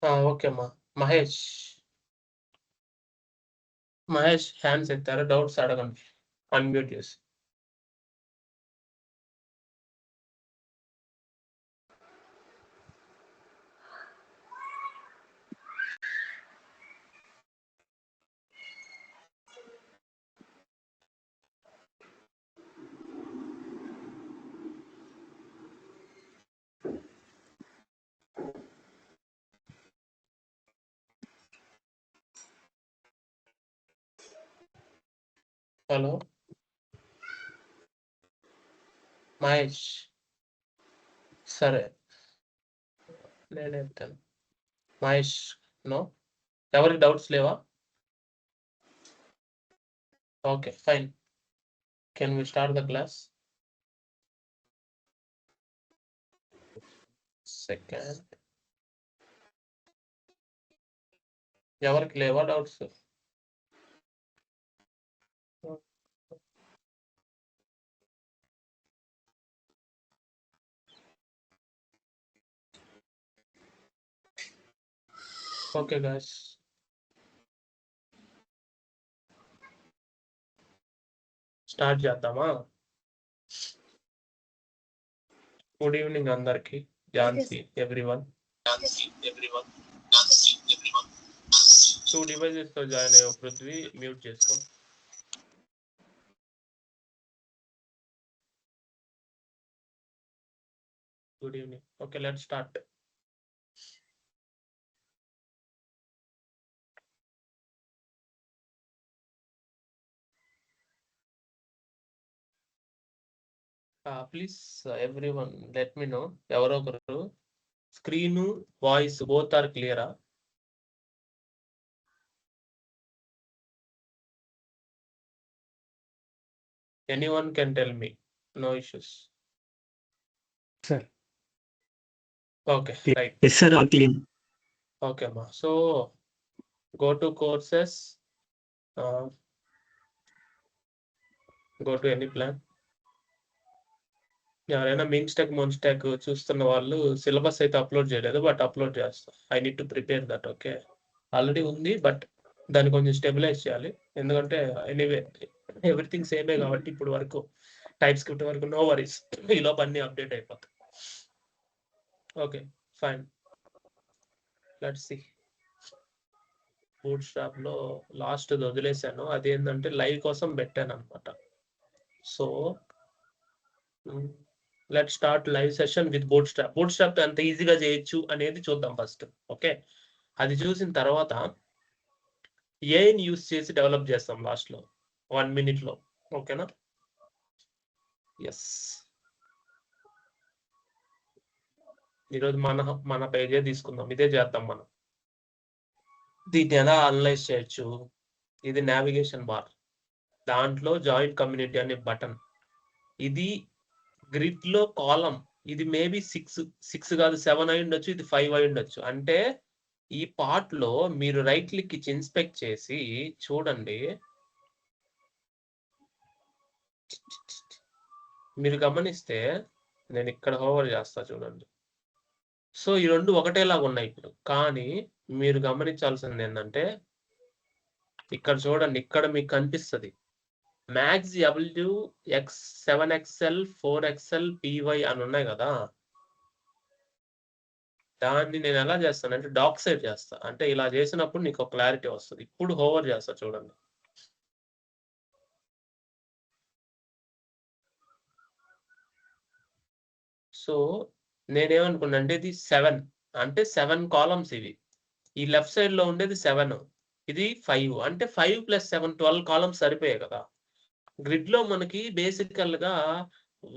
Okay అమ్మా. Mahesh hands ఎత్తారు, doubts అడగండి అన్మ్యూట్ చేసి. హలో మహేష్. సరే నేనే ఎత్తాను. మహేష్ నో, ఎవరికి డౌట్స్ లేవా? Okay fine, can we start the class? Second, ఎవరికి లేవా డౌట్స్? ఓకే గాయ్స్, స్టార్ట్ చేద్దామా? గుడ్ ఈవినింగ్ అందరికి, ఝాన్సీ ఎవ్రీవన్. 2 డివైజెస్ తో జాయిన్ అయ్యే పృథ్వీ మ్యూట్ చేసుకో. Good evening. Okay let's start. Please everyone let me know, ఎవరో ఒకరు స్క్రీన్ వాయిస్ బోత్ ఆర్ క్లియరా? Anyone can tell me, no issues. Sir. Okay right. Yes, sir. All clean. Okay అమ్మా. So go to courses, go to any plan. ఎవరైనా మిన్స్టెక్ చూస్తున్న వాళ్ళు syllabus అయితే upload చేయలేదు, బట్ అప్లోడ్ చేస్తాం. I need to prepare that. Okay already ఉంది, but దాన్ని కొంచెం స్టెబిలైజ్ చేయాలి. ఎందుకంటే ఎనీవే ఎవ్రీథింగ్ సేమే కాబట్టి ఇప్పుడు వరకు టైప్ స్క్రిప్ట్ వరకు నో వరీస్, ఈలోపు అన్ని అప్డేట్ అయిపోతాయి. Okay fine, let's see. Bootstrap లో లాస్ట్ వదిలేసాను, అదేంటంటే లైవ్ కోసం పెట్టాను అనమాట. So let start live session with bootstrap. Bootstrap ఎంత ఈజీగా చేయొచ్చు అనేది చూద్దాం ఫస్ట్. ఓకే, అది చూసిన తర్వాత ఏఐని యూస్ చేసి డెవలప్ చేస్తాం లాస్ట్ లో 1 minute లో. ఓకేనా? ఎస్, ఈరోజు మన పేజే తీసుకుందాం, ఇదే చేద్దాం మనం. దీన్ని ఎలా అనలైజ్ చేయొచ్చు? ఇది నావిగేషన్ బార్, దాంట్లో జాయింట్ కమ్యూనిటీ అనే బటన్, ఇది గ్రిడ్ లో కాలం, ఇది మేబీ 6 కాదు 7 అయి ఉండొచ్చు, ఇది 5 అయి ఉండొచ్చు. అంటే ఈ పార్ట్ లో మీరు రైట్ క్లిక్ ఇచ్చి ఇన్స్పెక్ట్ చేసి చూడండి. మీరు గమనిస్తే నేను ఇక్కడ హోవర్ చేస్తా చూడండి. సో ఈ రెండు ఒకటేలాగా ఉన్నాయి ఇప్పుడు, కానీ మీరు గమనించాల్సింది ఏంటంటే ఇక్కడ చూడండి, ఇక్కడ మీకు కనిపిస్తుంది max WX 7XL 4XL PY అని ఉన్నాయి కదా. దాన్ని నేను ఎలా చేస్తానంటే డాక్ సైడ్ చేస్తా, అంటే ఇలా చేసినప్పుడు నీకు ఒక క్లారిటీ వస్తుంది. ఇప్పుడు హోవర్ చేస్తా చూడండి. సో నేనేమనుకున్నా అంటే ఇది 7 అంటే 7 కాలమ్స్ ఇవి. ఈ లెఫ్ట్ సైడ్ లో ఉండేది 7, ఇది 5 అంటే 5 + 7 12 కాలమ్స్ సరిపోయాయి కదా. గ్రిడ్ లో మనకి బేసికల్ గా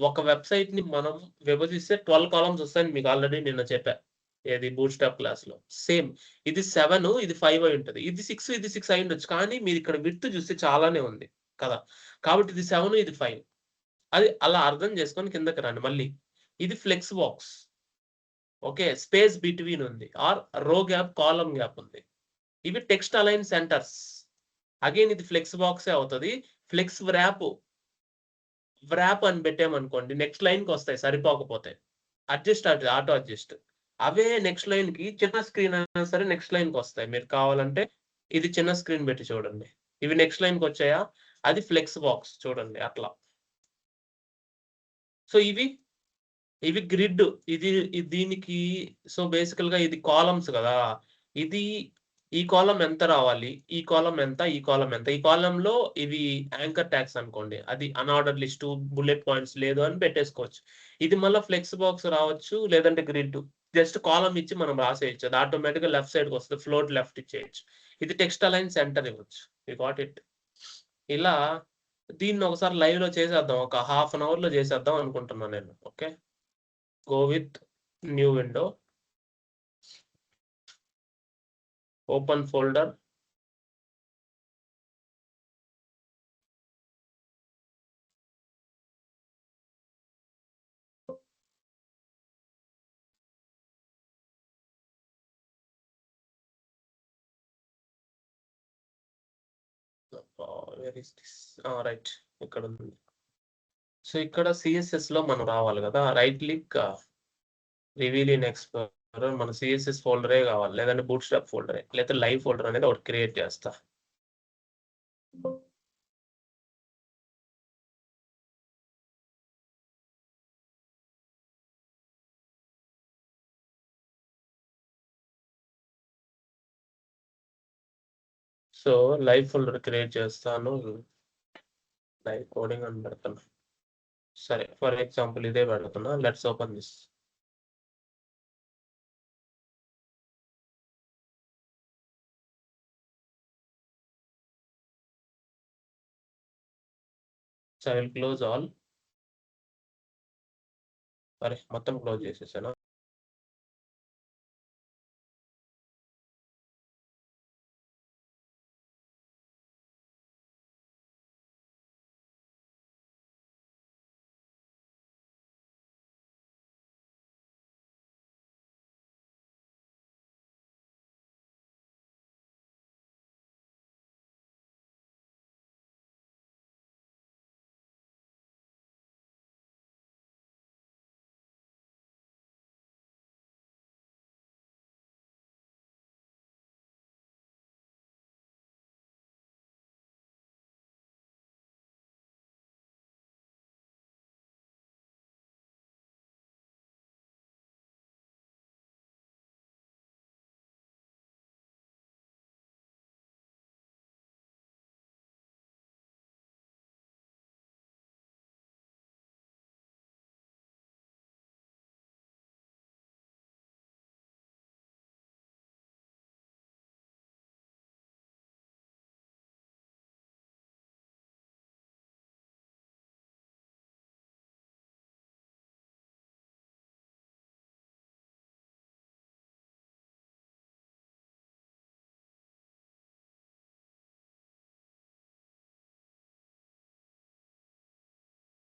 ఒక వెబ్సైట్ ని మనం విభజిస్తే 12 కాలమ్స్ వస్తాయని మీకు ఆల్రెడీ నిన్న చెప్పా, ఏది బూట్ స్ట్రాప్ క్లాస్ లో. సేమ్ ఇది 7, ఇది 5 అయి ఉంటుంది, ఇది 6, ఇది 6 అయి ఉండొచ్చు, కానీ మీరు ఇక్కడ విడ్త్ చూస్తే చాలానే ఉంది కదా. కాబట్టి ఇది 7, ఇది 5. అది అలా అర్థం చేసుకొని కిందకి రండి. మళ్ళీ ఇది flex box. Okay, space between ఉంది, or row gap column gap ఉంది. ఇవి టెక్స్ట్ అలైన్ సెంటర్స్. అగైన్ ఇది ఫ్లెక్స్ బాక్సే అవుతుంది. ఫ్లెక్స్ వ్రాప్ అని పెట్టామనుకోండి, నెక్స్ట్ లైన్ కి వస్తాయి సరిపోకపోతే. Adjust, auto adjust. అవే నెక్స్ట్ లైన్ కి చిన్న స్క్రీన్ అయినా సరే నెక్స్ట్ లైన్ కి వస్తాయి. మీరు కావాలంటే ఇది చిన్న స్క్రీన్ పెట్టి చూడండి. ఇవి నెక్స్ట్ లైన్ కి వచ్చాయా? అది ఫ్లెక్స్ బాక్స్ చూడండి అట్లా. సో ఇవి గ్రిడ్. దీనికి సో బేసికల్ గా ఇది కాలమ్స్ కదా. ఇది ఈ కాలం ఎంత రావాలి, ఈ కాలం ఎంత, ఈ కాలం ఎంత. ఈ కాలంలో ఇవి యాంకర్ ట్యాగ్స్ అనుకోండి, అది అన్ఆర్డర్ లిస్ట్, బుల్లెట్ పాయింట్స్ లేదు అని పెట్టేసుకోవచ్చు. ఇది మళ్ళీ ఫ్లెక్స్ బాక్స్ రావచ్చు, లేదంటే గ్రిడ్. జస్ట్ కాలం ఇచ్చి మనం రాసేయచ్చు. అది ఆటోమేటిక్ గా లెఫ్ట్ సైడ్ కి వస్తుంది. ఫ్లోట్ లెఫ్ట్ ఇచ్చేయచ్చు. ఇది టెక్స్ట్ అలైన్ సెంటర్ ఇవ్వచ్చు. You got it. ఇలా దీన్ని ఒకసారి లైవ్ లో చేసేద్దాం. ఒక హాఫ్ అన్ అవర్ లో చేసేద్దాం అనుకుంటున్నాను నేను. Okay, go with new window, open folder, where is this? Right, ఇక్కడ ఉంది. సో ఇక్కడ CSS లో మనం రావాలి కదా. Right click, reveal in explorer. మన CSS ఫోల్డరే కావాలి, లేదంటే బూట్ స్ట్రాప్ ఫోల్డరే, లేదా లైవ్ ఫోల్డర్ అనేది ఒకటి క్రియేట్ చేస్తా. సో లైవ్ ఫోల్డర్ క్రియేట్ చేస్తాను. లైవ్ కోడింగ్ అని పెడతాను. సరే, ఫర్ ఎగ్జాంపుల్ ఇదే పెడుతున్నా. Let's open this. So I will close all. అరే, మొత్తం క్లోజ్ చేసేసాను.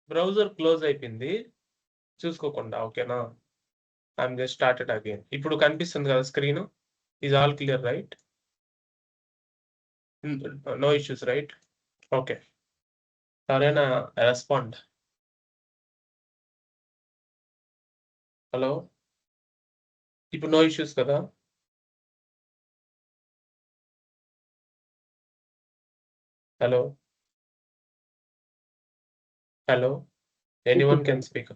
బ్రౌజర్ క్లోజ్ అయిపోయింది చూసుకోకుండా. ఓకేనా, ఐఎమ్ జస్ట్ స్టార్టెడ్ అగైన్. ఇప్పుడు కనిపిస్తుంది కదా screen. Is all clear right? No issues right? Okay, సరేనా? రెస్పాండ్. హలో, ఇప్పుడు నో ఇష్యూస్ కదా? Hello hello, anyone can speak.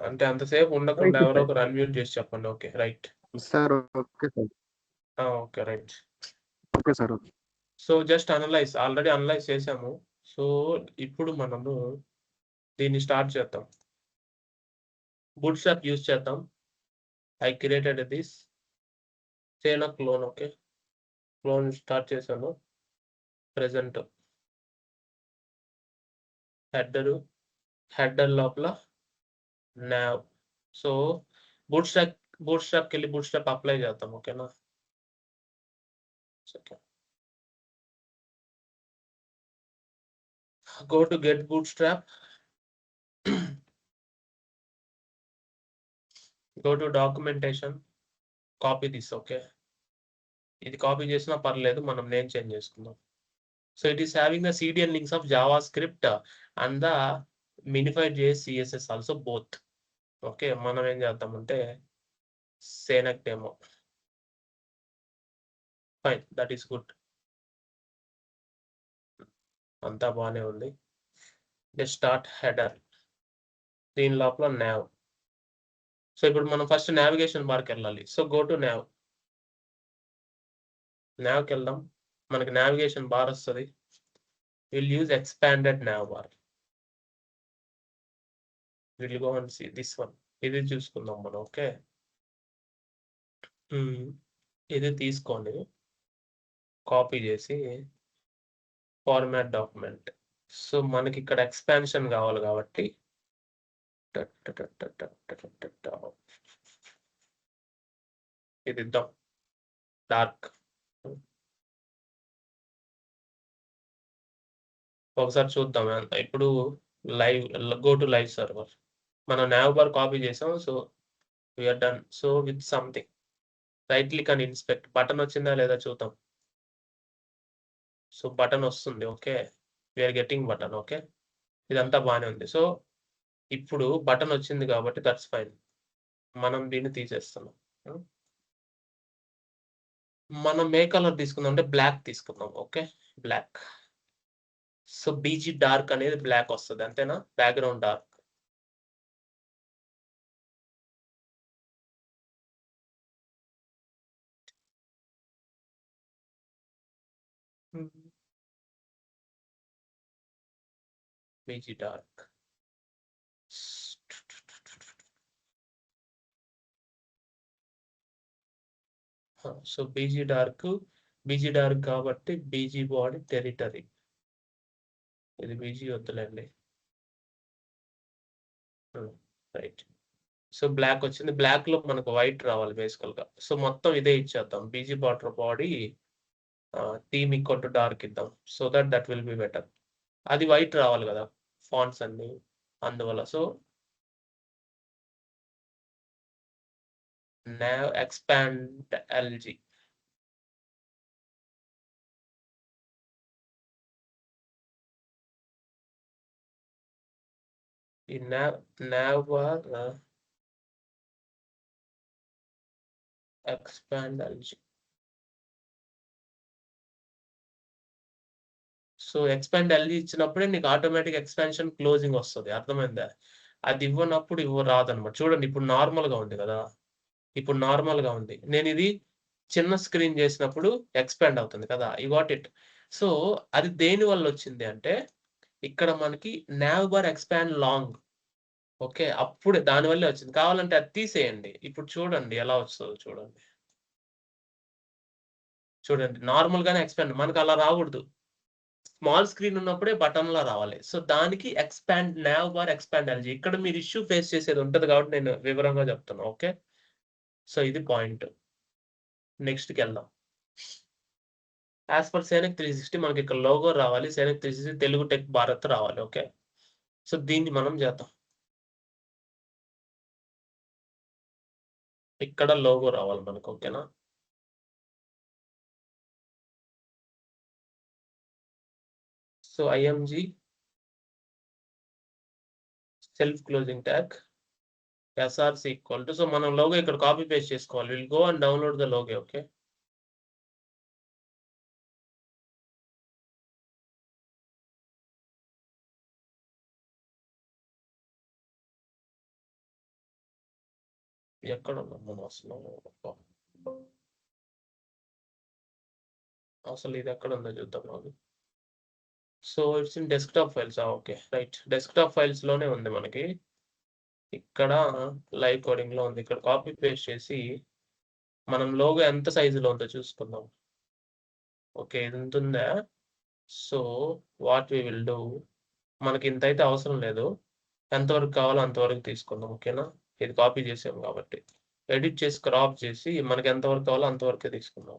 అంటే అంతసేపు ఉండకుండా ఎవరో ఒకరు అన్మ్యూట్ చేసి చెప్పండి. Okay right sir. Okay sir. Okay right. Okay sir. So just analyse, already analyse చేసాము. సో ఇప్పుడు మనము దీన్ని స్టార్ట్ చేద్దాం. బూట్ స్ట్రాప్ యూజ్ చేద్దాం. I created this chain clone. Okay, clone start చేశాను. ప్రెసెంట్ హెడర్ లోపల nav. సో బూట్ స్ట్రాప్కి వెళ్ళి boot strap apply చేద్దాం. ఓకేనా, go to get bootstrap, go to documentation, copy this. Okay, ఇది కాపీ చేసినా పర్లేదు, మనం నేమ్ చేంజ్ చేసుకుందాం. So it is having the CDN links of JavaScript and the minified JS CSS also both. Okay, మనం ఏం చేద్దామంటే సేనక్ demo. Fine, that is good. అంతా బాగానే ఉంది. స్టార్ట్ హెడర్, దీని లోపల nav. సో ఇప్పుడు మనం ఫస్ట్ నావిగేషన్ బార్కి వెళ్ళాలి. సో గో టు navకి వెళ్దాం. మనకి నావిగేషన్ బార్ వస్తుంది. Will use expanded nav bar. Will go and see this one. ఇది చూసుకుందాం మనం. ఓకే, ఇది తీసుకొని కాపీ చేసి ఫార్మాట్ డాక్యుమెంట్. సో మనకి ఇక్కడ ఎక్స్పాన్షన్ కావాలి కాబట్టి ఇది ఇద్దాం డార్క్. ఒకసారి చూద్దాం. ఇప్పుడు live, go to live server. మనం nav బార్ కాపీ చేసాం. So we're done. So with something right click and inspect. Button వచ్చిందా లేదా చూద్దాం. సో బటన్ వస్తుంది. Okay, we're getting button. Okay, ఇదంతా బాగానే ఉంది. సో ఇప్పుడు బటన్ వచ్చింది కాబట్టి దట్స్ ఫైన్. మనం దీన్ని తీసేస్తున్నాం. మనం ఏ కలర్ తీసుకుందాం అంటే బ్లాక్ తీసుకుందాం. Okay, black. So BG dark అనేది బ్లాక్ వస్తుంది, అంతేనా? Background dark. BG dark. So BG dark కాబట్టి బీజీ బాడీ టెరిటరీ. ఇది బీజీ వద్దులేండి. రైట్. సో బ్లాక్ వచ్చింది. బ్లాక్ లో మనకు వైట్ రావాలి బేసికల్ గా. సో మొత్తం ఇదే ఇచ్చేద్దాం. BG border body theme equal to dark ఇద్దాం. So that will be better. అది వైట్ రావాలి కదా ఫాంట్స్ అన్ని, అందువల్ల. So nav expand LG. ఈ nav bar expand LG. So expand LG ఇచ్చినప్పుడే నీకు ఆటోమేటిక్ ఎక్స్పాన్షన్ క్లోజింగ్ వస్తుంది. అర్థమైందా? అది ఇవ్వనప్పుడు రాదనమాట. చూడండి, ఇప్పుడు నార్మల్ గా ఉంది కదా. ఇప్పుడు నార్మల్ గా ఉంది. నేను ఇది చిన్న స్క్రీన్ చేసినప్పుడు ఎక్స్పాండ్ అవుతుంది కదా. You got it. సో అది దేని వల్ల వచ్చింది అంటే ఇక్కడ మనకి nav bar expand long. Okay, అప్పుడే దానివల్లే వచ్చింది. కావాలంటే అది తీసేయండి. ఇప్పుడు చూడండి ఎలా వస్తుందో. చూడండి నార్మల్ గానే ఎక్స్పాండ్. మనకు అలా రాకూడదు. స్మాల్ స్క్రీన్ ఉన్నప్పుడే బటన్ లా రావాలి. సో దానికి nav bar expand LG. ఇక్కడ మీరు ఇష్యూ ఫేస్ చేసేది ఉంటది కాబట్టి నేను వివరంగా చెప్తాను. ఓకే, సో ఇది పాయింట్. నెక్స్ట్కి వెళ్దాం. యాజ్ పర్ సైనిక్ 360 మనకి ఇక్కడ లోగో రావాలి. సైనిక్ 360 తెలుగు టెక్ భారత్ రావాలి. ఓకే, సో దీన్ని మనం చేద్దాం. ఇక్కడ లోగో రావాలి మనకు. ఓకేనా? So IMG self closing tag SRC equal to. So మనం లోగో ఇక్కడ కాపీ పేస్ట్ చేసుకోవాలి. Will go and download the logo. Okay, ఎక్కడ ఉన్నాం మనం అసలు ఇది ఎక్కడ ఉందో చూద్దాం మనం. So it's in desktop files. Okay, right. Desktop files లోనే ఉంది మనకి. ఇక్కడ లైవ్ కోడింగ్ లో ఉంది. ఇక్కడ కాపీ పేస్ట్ చేసి మనం లోగో ఎంత సైజులో ఉందో చూసుకుందాం. ఓకే, ఇది ఉంటుందా? So what we will do, మనకి ఇంత అయితే అవసరం లేదు. ఎంతవరకు కావాలో అంతవరకు తీసుకుందాం. ఓకేనా? ఇది కాపీ చేసాం కాబట్టి ఎడిట్ చేసి క్రాప్ చేసి మనకి ఎంతవరకు కావాలో అంతవరకే తీసుకుందాం.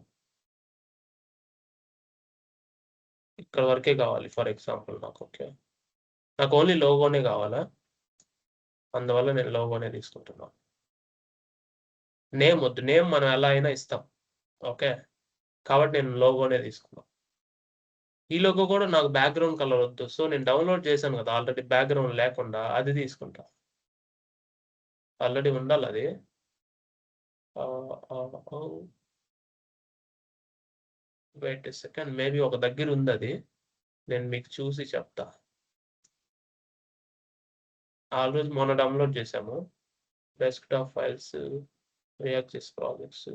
ఇక్కడ వరకే కావాలి ఫర్ ఎగ్జాంపుల్ నాకు. ఓకే, నాకు ఓన్లీ లోగోనే కావాలా, అందువల్ల నేను లోగోనే తీసుకుంటున్నాను. నేమ్ వద్దు, నేమ్ మనం ఎలా అయినా ఇస్తాం. ఓకే, కాబట్టి నేను లోగోనే తీసుకున్నాను. ఈ లోగో కూడా నాకు బ్యాక్గ్రౌండ్ కలర్ వద్దు. సో నేను డౌన్లోడ్ చేశాను కదా ఆల్రెడీ బ్యాక్గ్రౌండ్ లేకుండా, అది తీసుకుంటా. ఆల్రెడీ ఉండాలి అది. వెయిట్ సెకండ్, మేబీ ఒక దగ్గర ఉంది అది, నేను మీకు చూసి చెప్తా. ఆల్రెడీ మొన్న డౌన్లోడ్ చేసాము. Desktop files, react projects.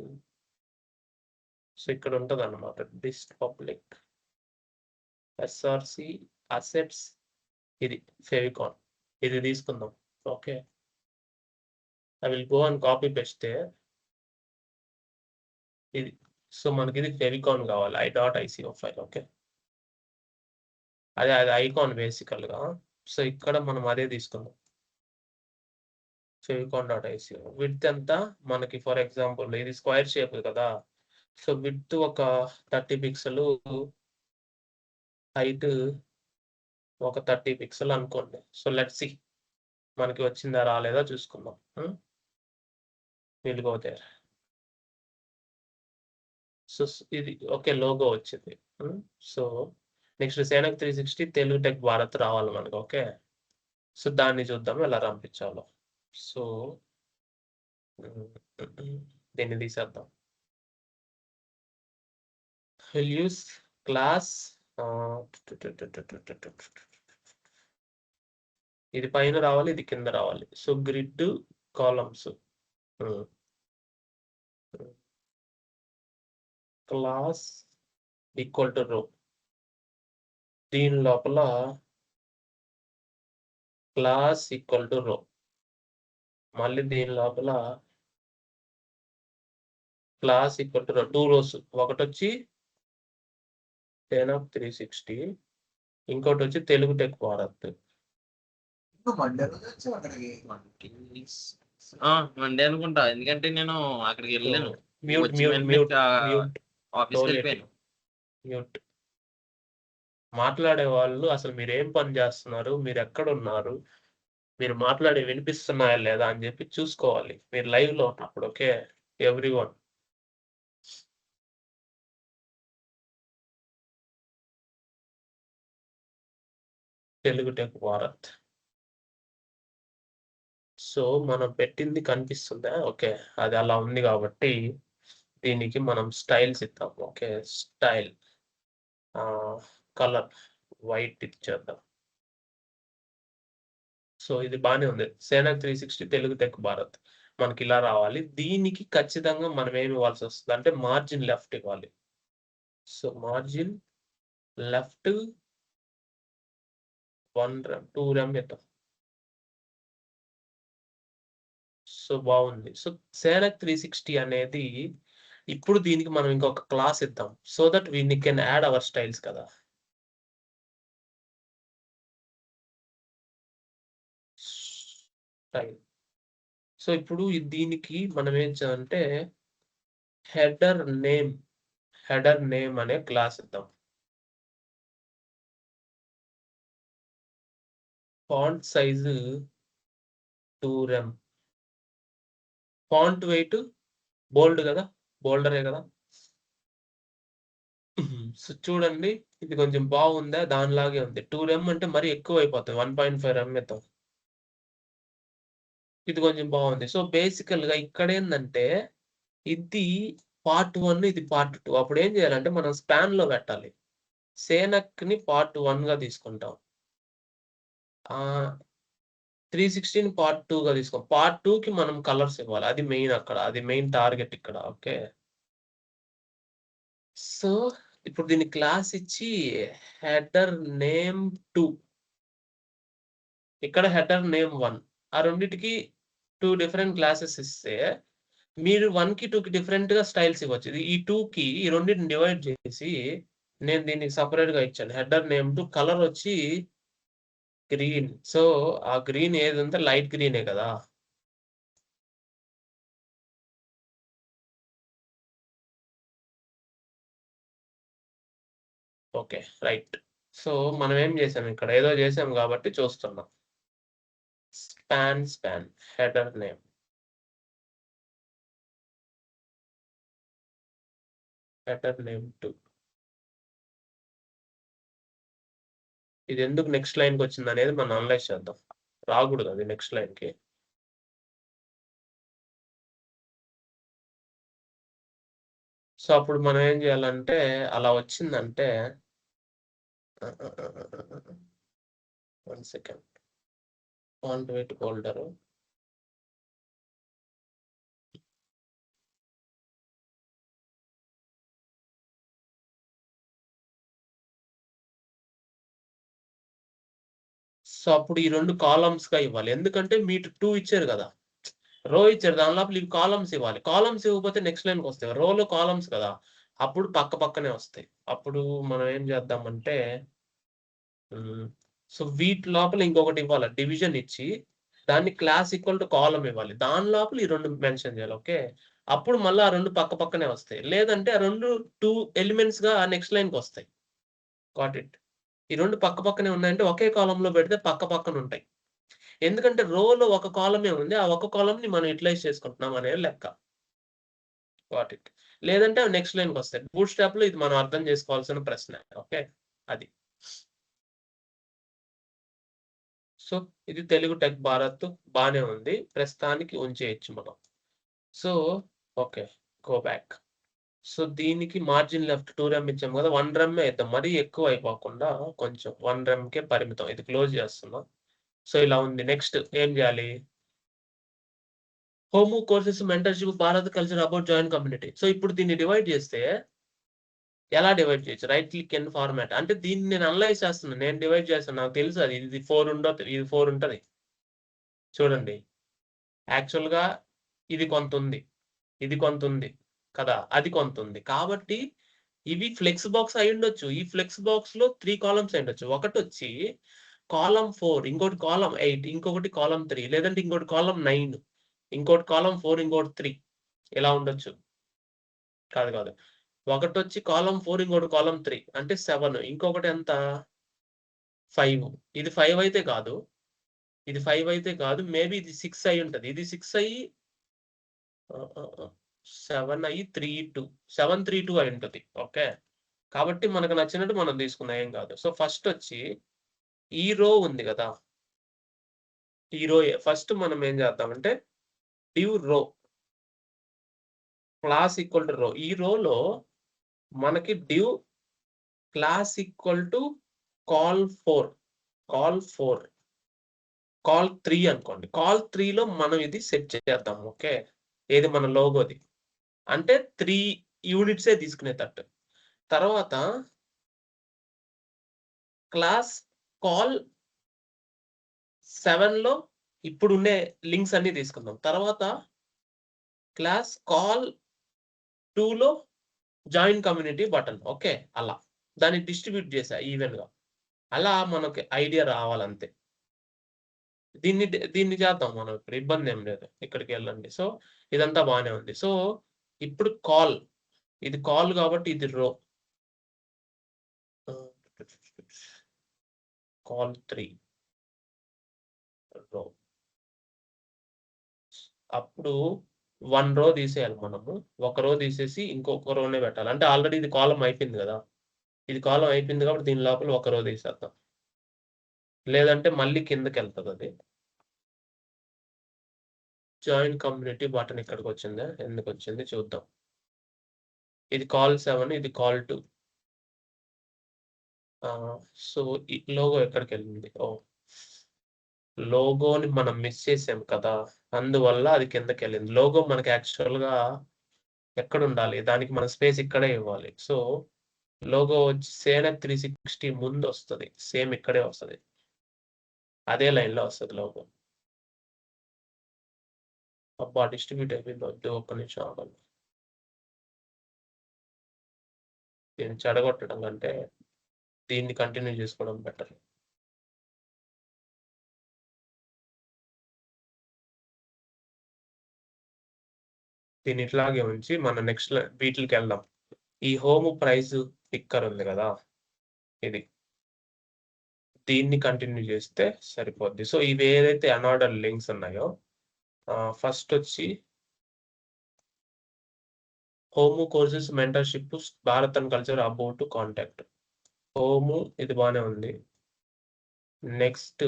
So ఇక్కడ ఉంటుంది అన్నమాట, డిస్ట్ పబ్లిక్ ఎస్ఆర్సి అసెట్స్, ఇది ఫెవికాన్, ఇది తీసుకుందాం. Okay, I will go and copy paste ఇది. సో మనకి ఇది ఫెవికాన్ కావాలి, i.ico ఫైల్. ఓకే, అది ఐకాన్ బేసికల్ గా. సో ఇక్కడ మనం అదే తీసుకుందాం, ఫెవికాన్.ico. విడ్త్ ఎంత మనకి, ఫర్ ఎగ్జాంపుల్ ఇది స్క్వేర్ షేప్ కదా, సో విడ్త్ ఒక 30 పిక్సెల్, హైట్ ఒక 30 పిక్సెల్ అనుకోండి. సో లెట్స్ సి మనకి వచ్చిందా రాలేదా చూసుకుందాం. Will go there. సో ఇది ఓకే, లోగో వచ్చింది. సో నెక్స్ట్ సేనక్ 360 తెలుగు టెక్ భారత్ రావాలి మనకు. ఓకే, సో దాన్ని చూద్దాం ఎలా రంపించాలో. సో దీన్ని తీసేద్దాం. విల్ యూస్ క్లాస్, ఇది పైన రావాలి, ఇది కింద రావాలి. So grid columns, class equal to రో, దీని లోపల క్లాస్ ఈక్వల్ టు రో, మళ్ళీ దీని లోపల క్లాస్ ఈక్వల్ టు రో, 2 రోస్. ఒకటి వచ్చి సేనక్ 360, ఇంకోటి వచ్చి తెలుగు టెక్ భారత్. మండే అనుకుంటా, ఎందుకంటే నేను అక్కడికి వెళ్ళాను. మ్యూట్ వచ్చి మ్యూట్ వెంటనే మ్యూట్ ఆఫీస్కి Toilet. వెళ్ళిపోయాను. మ్యూట్. మాట్లాడే వాళ్ళు అసలు మీరు ఏం పని చేస్తున్నారు, మీరు ఎక్కడ ఉన్నారు, మీరు మాట్లాడే వినిపిస్తున్నాయా లేదా అని చెప్పి చూసుకోవాలి మీరు లైవ్ లో ఉన్నప్పుడు. Okay everyone. Telugu tech Bharat. So మనం పెట్టింది కనిపిస్తుందా? ఓకే, అది అలా ఉంది కాబట్టి దీనికి మనం స్టైల్స్ ఇద్దాం. ఓకే, స్టైల్ కలర్ వైట్ ఇచ్చేద్దాం. సో ఇది బాగానే ఉంది. సేనక్ 360 తెలుగు టెక్ భారత్ మనకి ఇలా రావాలి. దీనికి ఖచ్చితంగా మనం ఏమి ఇవ్వాల్సి వస్తుంది అంటే మార్జిన్ లెఫ్ట్ ఇవ్వాలి. So margin left 1 rem 2 rem ఇద్దాం. సో బాగుంది. సో సేనక్ 360 అనేది ఇప్పుడు దీనికి మనం ఇంకొక క్లాస్ ఇద్దాం, so that we can add our styles కదా. స్టైల్. సో ఇప్పుడు దీనికి మనం ఏం చేయాలంటే హెడర్ నేమ్ అనే క్లాస్ ఇద్దాం. Font size 2 rem, font weight bold కదా, బోల్డరే కదా. సో చూడండి ఇది కొంచెం బాగుందా, దానిలాగే ఉంది. 2 rem అంటే మరి ఎక్కువ అయిపోతుంది, 1.5 rem ఇద్దాం. ఇది కొంచెం బాగుంది. సో బేసికల్ గా ఇక్కడ ఏంటంటే ఇది పార్ట్ 1, ఇది పార్ట్ 2. అప్పుడు ఏం చేయాలంటే మనం స్పాన్ లో పెట్టాలి. సేనక్ ని పార్ట్ 1 గా తీసుకుంటాం, 360 పార్ట్ 2 గా తీసుకోం. పార్ట్ 2 కి మనం కలర్స్ ఇవ్వాలి, అది మెయిన్ అక్కడ, అది మెయిన్ టార్గెట్ ఇక్కడ. ఓకే, సో ఇప్పుడు దీని క్లాస్ ఇచ్చి హెడర్ నేమ్ 2, ఇక్కడ హెడర్ నేమ్ 1, ఆ రెండింటికి 2 డిఫరెంట్ క్లాసెస్ ఇస్తే మీరు 1 కి 2 కి డిఫరెంట్ గా స్టైల్స్ ఇవ్వచ్చు. ఈ 2 కి ఈ రెండింటిని డివైడ్ చేసి నేను దీనికి సపరేట్ గా ఇచ్చాను. హెడర్ నేమ్ 2, కలర్ వచ్చి గ్రీన్. సో ఆ గ్రీన్ ఏది ఉంటే లైట్ గ్రీనే కదా. Okay right. సో మనం ఏం చేసాం, ఇక్కడ ఏదో చేసాం కాబట్టి చూస్తున్నాం. Span header name, header name 2. ఇది ఎందుకు నెక్స్ట్ లైన్కి వచ్చింది అనేది మనం అనలైజ్ చేద్దాం. రాకూడదు అది నెక్స్ట్ లైన్కి. సో అప్పుడు మనం ఏం చేయాలంటే అలా వచ్చిందంటే 1 second font wait holder so అప్పుడు ఈ 2 కాలమ్స్ గా ఇవ్వాలి. ఎందుకంటే మీరు 2 ఇచ్చారు కదా, రో ఇచ్చారు, దాని లోపల ఇవి కాలమ్స్ ఇవ్వాలి. కాలమ్స్ ఇవ్వకపోతే నెక్స్ట్ లైన్కి వస్తాయి. రోలో కాలమ్స్ కదా, అప్పుడు పక్క పక్కనే వస్తాయి. అప్పుడు మనం ఏం చేద్దామంటే సో వీటి లోపల ఇంకొకటి ఇవ్వాలి, డివిజన్ ఇచ్చి దాన్ని క్లాస్ ఈక్వల్ టు కాలం ఇవ్వాలి. దాని లోపల ఈ 2 మెన్షన్ చేయాలి. ఓకే, అప్పుడు మళ్ళీ ఆ 2 పక్క పక్కనే వస్తాయి. లేదంటే ఆ 2 ఎలిమెంట్స్ గా నెక్స్ట్ లైన్కి వస్తాయి. Got it. ఈ 2 పక్క పక్కనే ఉన్నాయంటే ఒకే కాలంలో పెడితే పక్క పక్కన ఉంటాయి. ఎందుకంటే రోలో ఒక కాలమే ఉంది, ఆ ఒక కాలం ని మనం యూటిలైజ్ చేసుకుంటున్నాం అనే లెక్క. Got it. లేదంటే నెక్స్ట్ లైన్కి వస్తాయి. బూట్ స్ట్రాప్ లో ఇది మనం అర్థం చేసుకోవాల్సిన ప్రశ్న. ఓకే, అది. సో ఇది తెలుగు టెక్ భారత్ బానే ఉంది, ప్రస్తుతానికి ఉంచేయచ్చు మనం. So okay, go back. So దీనికి మార్జిన్ లెఫ్ట్ 2 rem ఇచ్చాం కదా, 1 rem ఇద్దాం. మరీ ఎక్కువ అయిపోకుండా కొంచెం 1 rem కే పరిమితం. ఇది క్లోజ్ చేస్తున్నాం. సో ఇలా ఉంది. నెక్స్ట్ ఏం చేయాలి? Home courses mentorship Bharat culture about join community. So ఇప్పుడు దీన్ని డివైడ్ చేస్తే ఎలా డివైడ్ చేయొచ్చు? రైట్ క్లిక్ ఇన్ ఫార్మాట్ అంటే దీన్ని నేను అనలైజ్ చేస్తున్నాను, నేను డివైడ్ చేస్తాను. నాకు తెలుసు అది ఇది 4 ఉండదు, ఇది 4 ఉంటది. చూడండి, యాక్చువల్ గా ఇది కొంత ఉంది, ఇది కొంత ఉంది కదా, అది కొంత ఉంది. కాబట్టి ఇవి ఫ్లెక్స్ బాక్స్ అయి ఉండొచ్చు. ఈ ఫ్లెక్స్ బాక్స్ లో 3 కాలమ్స్ అయి ఉండొచ్చు. ఒకటి వచ్చి కాలం 4, ఇంకోటి కాలం 8, ఇంకొకటి కాలం 3, లేదంటే ఇంకోటి కాలం 9, ఇంకోటి కాలం 4, ఇంకోటి 3, ఇలా ఉండొచ్చు. కాదు కాదు, ఒకటి వచ్చి కాలం 4, ఇంకోటి కాలం 3 అంటే 7, ఇంకొకటి ఎంత 5. ఇది 5 అయితే కాదు, ఇది 5 అయితే కాదు, మేబీ ఇది 6 అయి ఉంటది. ఇది 6 అయ్యి 7 అయ్యి 3, 2, 7, 3, 2 అయి ఉంటుంది. ఓకే, కాబట్టి మనకు నచ్చినట్టు మనం తీసుకున్నాం, ఏం కాదు. సో ఫస్ట్ వచ్చి ఈ రో ఉంది కదా, ఈ రో ఫస్ట్ మనం ఏం చేద్దామంటే div రో క్లాస్ ఈక్వల్ టు రో. ఈ రోలో మనకి div class equal to call 4, call 3 అనుకోండి. కాల్ 3 లో మనం ఇది సెట్ చేద్దాం. ఓకే, ఏది మన లోగోది అంటే 3 యూనిట్సే తీసుకునేటట్టు. తర్వాత క్లాస్ కాల్ 7 లో ఇప్పుడున్నే లింక్స్ అన్ని తీసుకుందాం. తర్వాత క్లాస్ కాల్ 2 లో జాయిన్ కమ్యూనిటీ బటన్. ఓకే, అలా దాన్ని డిస్ట్రిబ్యూట్ చేసా ఈవెన్ గా. అలా మనకి ఐడియా రావాలంతే. దీన్ని చేద్దాం మనం. ఇప్పుడు ఇబ్బంది ఏం లేదు, ఇక్కడికి వెళ్ళండి. సో ఇదంతా బాగానే ఉంది. సో ఇప్పుడు కాల్, ఇది కాల్ కాబట్టి ఇది రో, కాల్ 3 రో. అప్పుడు 1 రో తీసేయాలి మనము. ఒక రో తీసేసి ఇంకొక రోనే పెట్టాలి. అంటే ఆల్రెడీ ఇది కాలం అయిపోయింది కదా, ఇది కాలం అయిపోయింది కాబట్టి దీని లోపల ఒక రో తీసేద్దాం. లేదంటే మళ్ళీ కిందకి వెళ్తుంది అది. జాయిన్ కమ్యూనిటీ బటన్ ఇక్కడికి వచ్చిందా, ఎందుకు వచ్చింది చూద్దాం. ఇది కాల్ 7, ఇది కాల్ 2. సో ఈ లోగో ఎక్కడికి వెళ్ళింది? ఓ, లోగోని మనం మిస్ చేసాం కదా, అందువల్ల అది కిందకి వెళ్ళింది. లోగో మనకి యాక్చువల్ గా ఎక్కడ ఉండాలి, దానికి మన స్పేస్ ఇక్కడే ఇవ్వాలి. సో లోగో వచ్చి సేనత్ 360 ముందు వస్తుంది, సేమ్ ఇక్కడే వస్తుంది, అదే లైన్ లో వస్తుంది లోగో. అబ్బా, డిస్ట్రిబ్యూట్ అయిపోయింది. వద్దు, ఒక్క నిమిషం ఆగండి. దీన్ని చెడగొట్టడం కంటే దీన్ని కంటిన్యూ చేసుకోవడం బెటర్. దీన్ని ఇట్లాగే ఉంచి మన నెక్స్ట్ వీటికి వెళ్దాం. ఈ హోమ్ ప్రైస్ టిక్కర్ ఉంది కదా, ఇది దీన్ని కంటిన్యూ చేస్తే సరిపోద్ది. సో ఇవి ఏదైతే అన్ఆర్డర్ లింక్స్ ఉన్నాయో, ఫస్ట్ వచ్చి home courses mentorship Bharat and culture about contact. Home ఇది బాగానే ఉంది. Next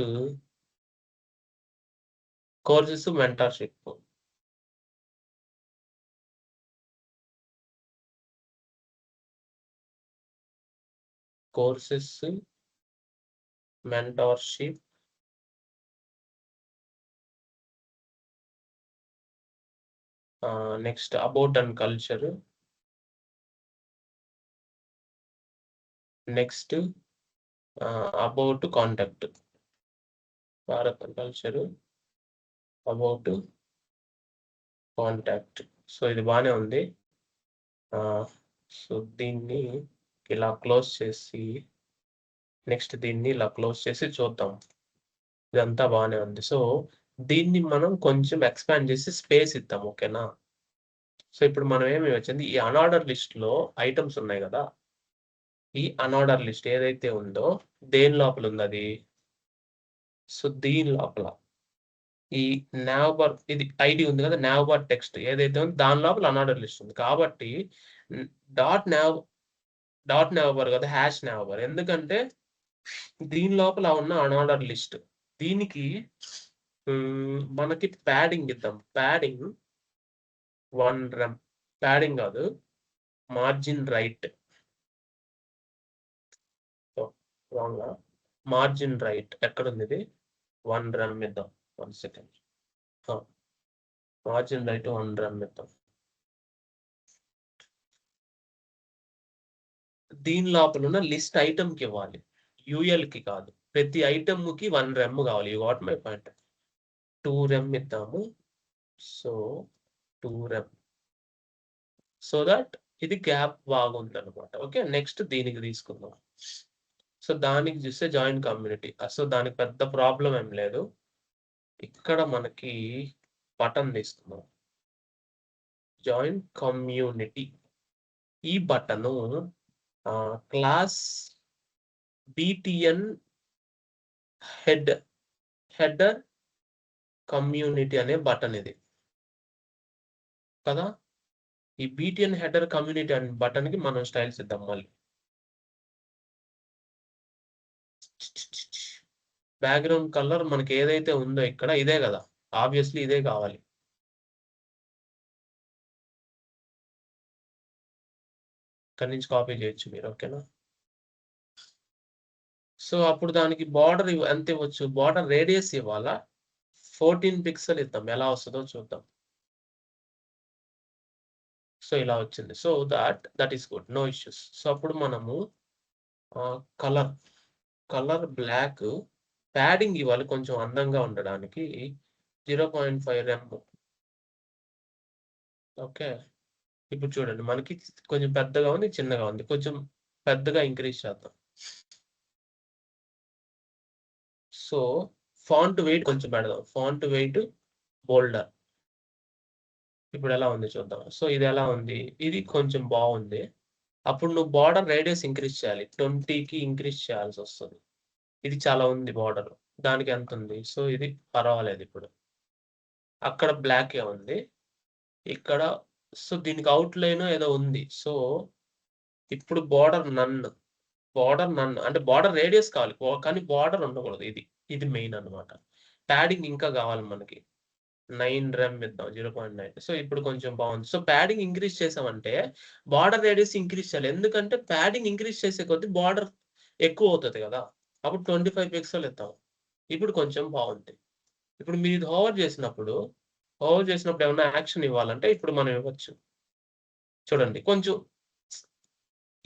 courses mentorship, courses, mentorship, next about and culture, next about contact, Bharat and culture, about contact. So ఇది బాగానే ఉంది. సో దీన్ని ఇలా క్లోజ్ చేసి నెక్స్ట్ దీన్ని ఇలా క్లోజ్ చేసి చూద్దాం. ఇదంతా బాగానే ఉంది. సో దీన్ని మనం కొంచెం ఎక్స్పాండ్ చేసి స్పేస్ ఇద్దాం. ఓకేనా? సో ఇప్పుడు మనం ఏమి వచ్చింది, ఈ అన్ఆర్డర్ లిస్ట్ లో ఐటమ్స్ ఉన్నాయి కదా, ఈ అన్ఆర్డర్ లిస్ట్ ఏదైతే ఉందో దేని లోపల ఉంది అది. సో దీని లోపల ఈ నావ్బార్ ఇది ఐడి ఉంది కదా, నావ్బార్ టెక్స్ట్ ఏదైతే ఉందో దాని లోపల అన్ఆర్డర్ లిస్ట్ ఉంది. కాబట్టి డాట్ నావ్బార్ కదా, హ్యాష్ నావ్బార్. ఎందుకంటే దీని లోపల ఉన్న అన్ఆర్డర్ లిస్ట్. దీనికి మనకి ప్యాడింగ్ ఇద్దాం. Padding 1 rem. ప్యాడింగ్ కాదు, మార్జిన్ రైట్. మార్జిన్ రైట్ ఎక్కడ ఉంది ఇది? 1 rem ఇద్దాం. 1 second. మార్జిన్ రైట్ 1 rem ఇద్దాం. దీని లోపల ఉన్న లిస్ట్ ఐటమ్ కి ఇవ్వాలి, యూఎల్ కి కాదు. ప్రతి ఐటమ్ కి 1 rem కావాలి. You got my point. 2 rem ఇద్దాము. సో 2 rem, సో దట్ ఇది గ్యాప్ బాగుంది అనమాట. ఓకే, నెక్స్ట్ దీనికి తీసుకుందాం. సో దానికి చూస్తే జాయిన్ కమ్యూనిటీ. సో దానికి పెద్ద ప్రాబ్లం ఏం లేదు. ఇక్కడ మనకి బటన్ తీసుకుందాం, జాయిన్ కమ్యూనిటీ. ఈ button class BTN header community అనే బటన్ ఇది కదా. ఈ BTN హెడర్ కమ్యూనిటీ అనే బటన్ కి మనం స్టైల్స్ ఇద్దాం. మళ్ళీ బ్యాక్గ్రౌండ్ కలర్ మనకి ఏదైతే ఉందో ఇక్కడ ఇదే కదా, ఆబ్వియస్లీ ఇదే కావాలి. ఇక్కడ నుంచి కాపీ చేయొచ్చు మీరు. ఓకేనా? సో అప్పుడు దానికి బార్డర్ ఎంత ఇవ్వచ్చు? బార్డర్ రేడియస్ ఇవ్వాలా? 14 పిక్సెల్ ఇద్దాం. ఎలా వస్తుందో చూద్దాం. సో ఇలా వచ్చింది. So that is good, no issues. So అప్పుడు మనము కలర్ బ్లాక్, ప్యాడింగ్ ఇవ్వాలి కొంచెం అందంగా ఉండడానికి. 0.5 rem. ఓకే, ఇప్పుడు చూడండి మనకి కొంచెం పెద్దగా ఉంది, చిన్నగా ఉంది. కొంచెం పెద్దగా ఇంక్రీజ్ చేద్దాం. సో ఫాంట్ వెయిట్ కొంచెం పెడదాం. Font wait bolder. ఇప్పుడు ఎలా ఉంది చూద్దాం. సో ఇది ఎలా ఉంది? ఇది కొంచెం బాగుంది. అప్పుడు నువ్వు బార్డర్ రేడియస్ ఇంక్రీజ్ చేయాలి. 20కి ఇంక్రీజ్ చేయాల్సి వస్తుంది. ఇది చాలా ఉంది బార్డర్, దానికి ఎంత ఉంది? సో ఇది పర్వాలేదు. ఇప్పుడు అక్కడ బ్లాక్ ఉంది ఇక్కడ. సో దీనికి అవుట్లైన్ ఏదో ఉంది. సో ఇప్పుడు బార్డర్ నన్ అంటే బార్డర్ రేడియస్ కావాలి కానీ బార్డర్ ఉండకూడదు. ఇది మెయిన్ అన్నమాట. ప్యాడింగ్ ఇంకా కావాలి మనకి. 9 rem ఇద్దాం. 0.9. సో ఇప్పుడు కొంచెం బాగుంది. సో ప్యాడింగ్ ఇంక్రీజ్ చేసామంటే బార్డర్ రేడియస్ ఇంక్రీజ్ చేయాలి. ఎందుకంటే ప్యాడింగ్ ఇంక్రీజ్ చేసే కొద్దీ బార్డర్ ఎక్కువ అవుతుంది కదా. అప్పుడు 25 పిక్సెల్ ఇద్దాం. ఇప్పుడు కొంచెం బాగుంది. ఇప్పుడు మీరు ఇది హోవర్ చేసినప్పుడు ఏమన్నా యాక్షన్ ఇవ్వాలంటే ఇప్పుడు మనం ఇవ్వచ్చు. చూడండి కొంచెం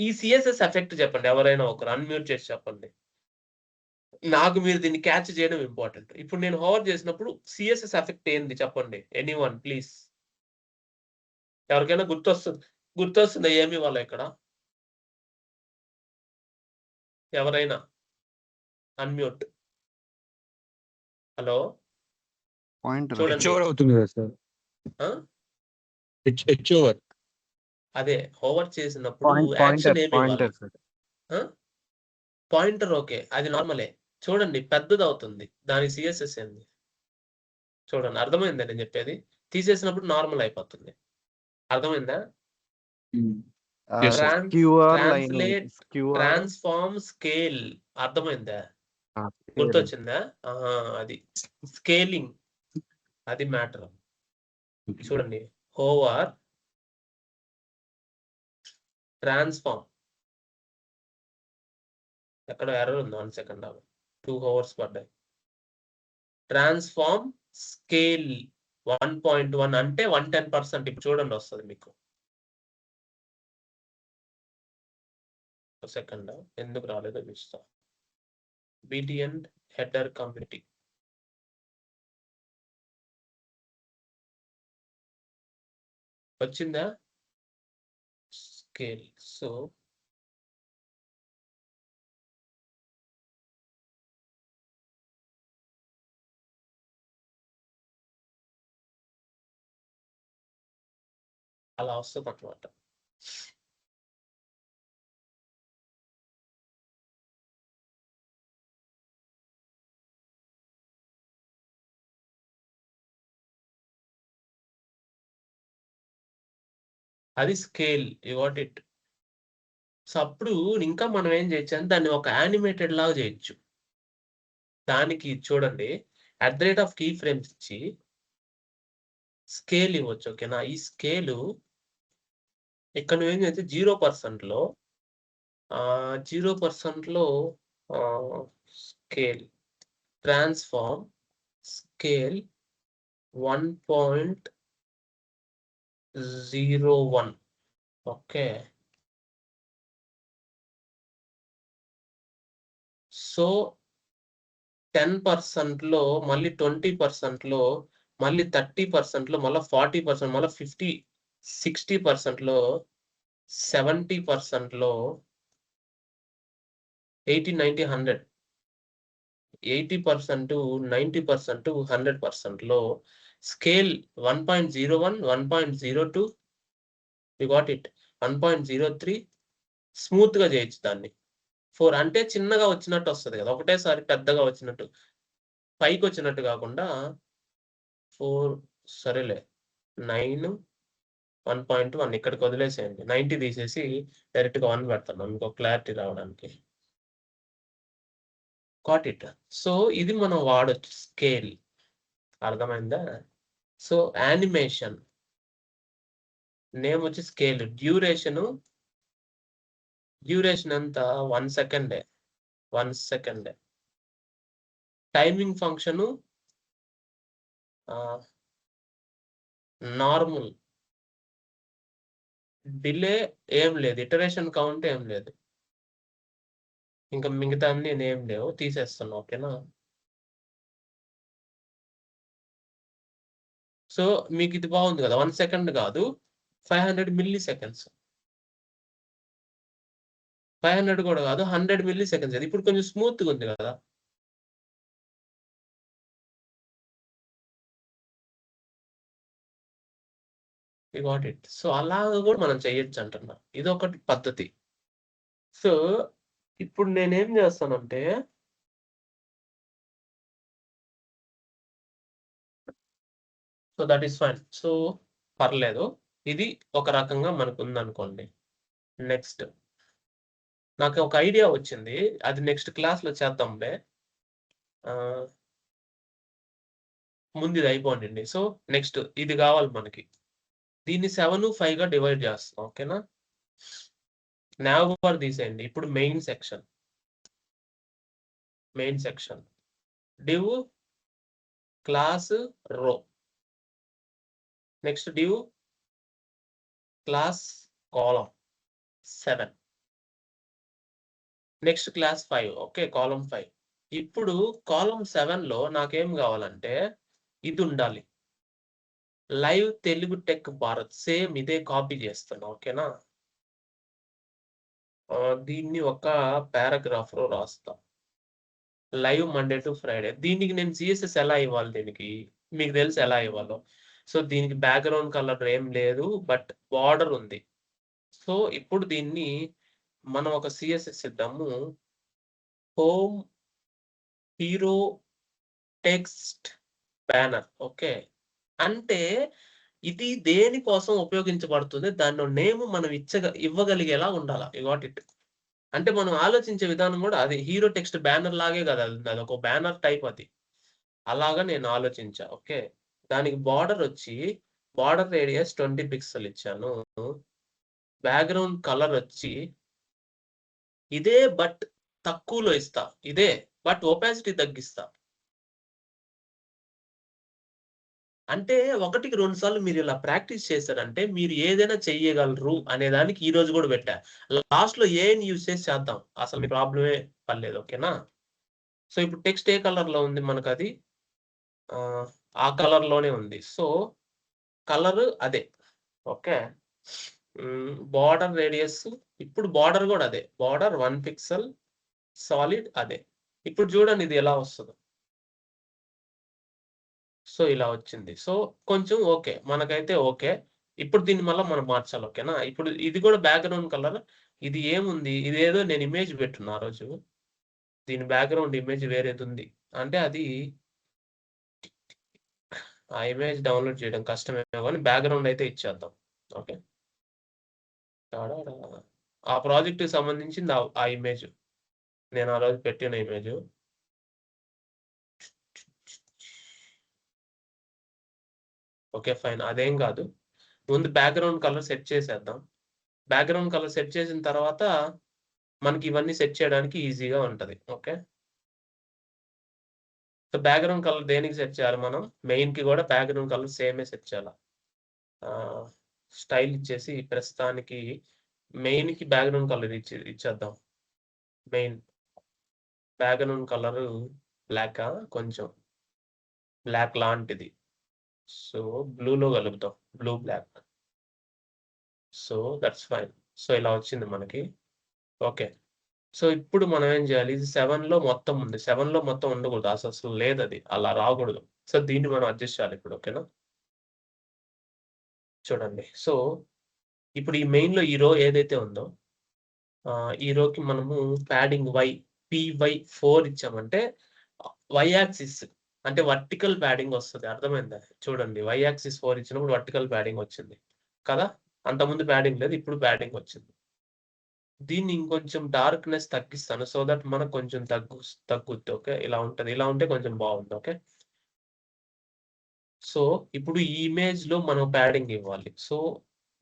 ఈ సిఎస్ఎస్ ఎఫెక్ట్ చెప్పండి. ఎవరైనా ఒకరు అన్మ్యూట్ చేసి చెప్పండి. నాకు మీరు దీన్ని క్యాచ్ చేయడం ఇంపార్టెంట్. ఇప్పుడు నేను హోవర్ చేసినప్పుడు సిఎస్ఎస్ ఎఫెక్ట్ ఏంది చెప్పండి. Anyone please. ఎవరికైనా గుర్తొస్తుందా ఏమి వాళ్ళ ఇక్కడ? ఎవరైనా అన్మ్యూట్. హలో, పాయింట్ చూడండి. హెచ్ ఓవర్ అవుతుంది కదా సార్. H over. అదే హోవర్ చేసినప్పుడు యాక్షన్ ఏమి ఇవ్వాలి? పాయింటర్. ఓకే, అది నార్మలే. చూడండి పెద్దది అవుతుంది. దాని సిఎస్ఎస్ ఏంది చూడండి. అర్థమైందా నేను చెప్పేది? తీసేసినప్పుడు నార్మల్ అయిపోతుంది. అర్థమైందా? Translate, transform, scale. అర్థమైందా? గుర్తొచ్చిందా? అది స్కేలింగ్, అది మ్యాటర్. చూడండి, హోవర్, ట్రాన్స్ఫార్మ్, ఎక్కడ ఎర్రర్ ఉంది 1 సెకండ్ 2 hours పడ్డాయి. ట్రాన్స్ఫార్మ్ స్కేల్ 1.1 అంటే 110%. ఇప్పుడు చూడండి వస్తుంది మీకు. సెకండ్ ఎందుకు రాలేదో చూస్తా. BTN హెడర్ కమ్యూనిటీ వచ్చిందా స్కేల్. సో అలా వస్తుంది అన్నమాట. అది scale. You got it. So అప్పుడు ఇంకా మనం ఏం చేయొచ్చు అంటే దాన్ని ఒక యానిమేటెడ్ లాగా చేయొచ్చు. దానికి చూడండి @ కీ ఫ్రేమ్స్ ఇచ్చి స్కేల్ ఇవ్వచ్చు. ఓకేనా. ఈ స్కేలు ఇక్కడ నువ్వు ఏం చేస్తే 0%లో 0%లో scale transform scale 1.01. Okay. So 10%లో మళ్ళీ 20%లో మళ్ళీ 30%లో మళ్ళీ 40% మళ్ళీ 50 60%లో 70%లో 80 90 100 80% 90% 100%లో scale 1.01 1.02 you got it 1.03 smooth గా చేయొచ్చు దాన్ని. 4 అంటే చిన్నగా వచ్చినట్టు వస్తుంది కదా, ఒకటేసారి పెద్దగా వచ్చినట్టు పైకి వచ్చినట్టు కాకుండా 4 సరేలే 9 1.1 ఇక్కడికి వదిలేసేయండి. 90 తీసేసి డైరెక్ట్ గా 1 పెడతాను ఇంకో క్లారిటీ రావడానికి. Got it. సో ఇది మనం వాడొచ్చు స్కేల్. అర్థమైందా. సో యానిమేషన్ నేమ్ వచ్చి స్కేల్. డ్యూరేషన్ ఎంత 1 సెకండే. 1 సెకండే. Timing function normal. డిలే ఏం లేదు. ఇటరేషన్ కౌంట్ ఏం లేదు. ఇంకా మిగతా అన్ని ఏం లేవు, తీసేస్తాను. ఓకేనా. సో మీకు ఇది బాగుంది కదా, 1 సెకండ్ కాదు 500 milliseconds. 500 కూడా కాదు 100 milliseconds. అది ఇప్పుడు కొంచెం స్మూత్గా ఉంది కదా. You got it. సో అలాగా కూడా మనం చేయొచ్చు అంటున్నా. ఇది ఒకటి పద్ధతి. సో ఇప్పుడు నేనేం చేస్తానంటే so that is fine. So పర్లేదు. ఇది ఒక రకంగా మనకు ఉందనుకోండి. నెక్స్ట్ నాకు ఒక ఐడియా వచ్చింది, అది నెక్స్ట్ క్లాస్లో చేద్దాంలే. ముందు ఇది అయిపోండి. సో నెక్స్ట్ ఇది కావాలి మనకి. దీన్ని 7 5 గా డివైడ్ చేస్తాం. ఓకేనా. nav బార్ తీసేయండి. ఇప్పుడు మెయిన్ సెక్షన్ div క్లాస్ రో. నెక్స్ట్ div క్లాస్ కాలం 7. Next class 5. ఓకే. కాలం 5. ఇప్పుడు కాలం 7లో నాకేం కావాలంటే ఇది ఉండాలి. Live Telugu tech Bharat. Same ఇదే కాపీ చేస్తాను. ఓకేనా. దీన్ని ఒక పారాగ్రాఫ్ లో రాస్తా. Live Monday to Friday. దీనికి నేను CSS ఎలా ఇవ్వాలి, దీనికి మీకు తెలుసు ఎలా ఇవ్వాలో. సో దీనికి బ్యాక్గ్రౌండ్ కలర్ ఏం లేదు, బట్ బార్డర్ ఉంది. సో ఇప్పుడు దీన్ని మనం ఒక CSS ఇద్దాము. Home hero text banner. Okay. అంటే ఇది దేనికోసం ఉపయోగించబడుతుంది, దాని నేమ్ మనం ఇవ్వగలిగేలా ఉండాలి. You got it. అంటే మనం ఆలోచించే విధానం కూడా అది హీరో టెక్స్ట్ బ్యానర్ లాగే కదా. అది ఒక బ్యానర్ టైప్. అది అలాగా నేను ఆలోచించా. ఓకే. దానికి బార్డర్ వచ్చి బార్డర్ రేడియస్ 20 పిక్సెల్ ఇచ్చాను. బ్యాక్గ్రౌండ్ కలర్ వచ్చి ఇదే, బట్ తక్కువలో ఇస్తా ఇదే, బట్ ఒపాసిటీ తగ్గిస్తా. అంటే ఒకటికి 2 సార్లు మీరు ఇలా ప్రాక్టీస్ చేశారంటే మీరు ఏదైనా చెయ్యగలరు అనే దానికి ఈ రోజు కూడా పెట్టా. లాస్ట్ లో ఏని యూజ్ చేసి చేద్దాం, అసలు మీ ప్రాబ్లమే పర్లేదు. ఓకేనా? సో ఇప్పుడు టెక్స్ట్ ఏ కలర్ లో ఉంది మనకు, అది ఆ కలర్ లోనే ఉంది. సో కలర్ అదే. ఓకే, బార్డర్ రేడియస్ ఇప్పుడు బార్డర్ కూడా అదే, బార్డర్ 1 పిక్సెల్, సాలిడ్ అదే. ఇప్పుడు చూడండి ఇది ఎలా వస్తుందో. సో ఇలా వచ్చింది. సో కొంచెం ఓకే, మనకైతే ఓకే. ఇప్పుడు దీన్ని మళ్ళీ మనం మార్చాలి. ఓకేనా? ఇప్పుడు ఇది కూడా బ్యాక్గ్రౌండ్ కలర్. ఇది ఏముంది, ఇదేదో నేను ఇమేజ్ పెట్టున్నా ఆ రోజు, దీని బ్యాక్గ్రౌండ్ ఇమేజ్ వేరేది ఉంది. అంటే అది ఆ ఇమేజ్ డౌన్లోడ్ చేయడం కష్టమేమో కానీ బ్యాక్గ్రౌండ్ అయితే ఇచ్చేద్దాం. ఓకే, ఆ ప్రాజెక్ట్ కి సంబంధించింది ఆ ఇమేజ్, నేను ఆ రోజు పెట్టిన ఇమేజ్. ఓకే ఫైన్, అదేం కాదు. ముందు బ్యాక్గ్రౌండ్ కలర్ సెట్ చేసేద్దాం. బ్యాక్గ్రౌండ్ కలర్ సెట్ చేసిన తర్వాత మనకి ఇవన్నీ సెట్ చేయడానికి ఈజీగా ఉంటది. ఓకే, సో బ్యాక్గ్రౌండ్ కలర్ దేనికి సెట్ చేయాలి మనం? మెయిన్ కి కూడా బ్యాక్గ్రౌండ్ కలర్ సేమే సెట్ చేయాలి. స్టైల్ ఇచ్చేసి ప్రస్తుతానికి మెయిన్ కి బ్యాక్గ్రౌండ్ కలర్ ఇచ్చేద్దాం. మెయిన్ బ్యాక్గ్రౌండ్ కలర్ బ్లాక్, కొంచెం బ్లాక్ లాంటిది. సో బ్లూలో కలుపుతాం, blue black. So that's fine. So ఇలా వచ్చింది మనకి. ఓకే, సో ఇప్పుడు మనం ఏం చేయాలి? ఇది 7 లో మొత్తం ఉంది, 7 లో మొత్తం ఉండకూడదు, అసలు లేదు, అది అలా రాకూడదు. సో దీన్ని మనం అడ్జస్ట్ చేయాలి ఇప్పుడు. ఓకేనా? చూడండి, సో ఇప్పుడు ఈ మెయిన్ లో ఈ రో ఏదైతే ఉందో ఈ రోకి మనము ప్యాడింగ్ PY4 ఇచ్చామంటే y యాక్సిస్ అంటే వర్టికల్ ప్యాడింగ్ వస్తుంది. అర్థమైందా? చూడండి, y యాక్సిస్ 4 ఇచ్చినప్పుడు వర్టికల్ ప్యాడింగ్ వచ్చింది కదా, అంతకుముందు ప్యాడింగ్ లేదు, ఇప్పుడు ప్యాడింగ్ వచ్చింది. దీన్ని ఇంకొంచెం డార్క్నెస్ తగ్గిస్తాను, సో దట్ మనకు కొంచెం తగ్గుద్ది. ఓకే, ఇలా ఉంటది, ఇలా ఉంటే కొంచెం బాగుంది. ఓకే, సో ఇప్పుడు ఈ ఇమేజ్ లో మనం ప్యాడింగ్ ఇవ్వాలి. సో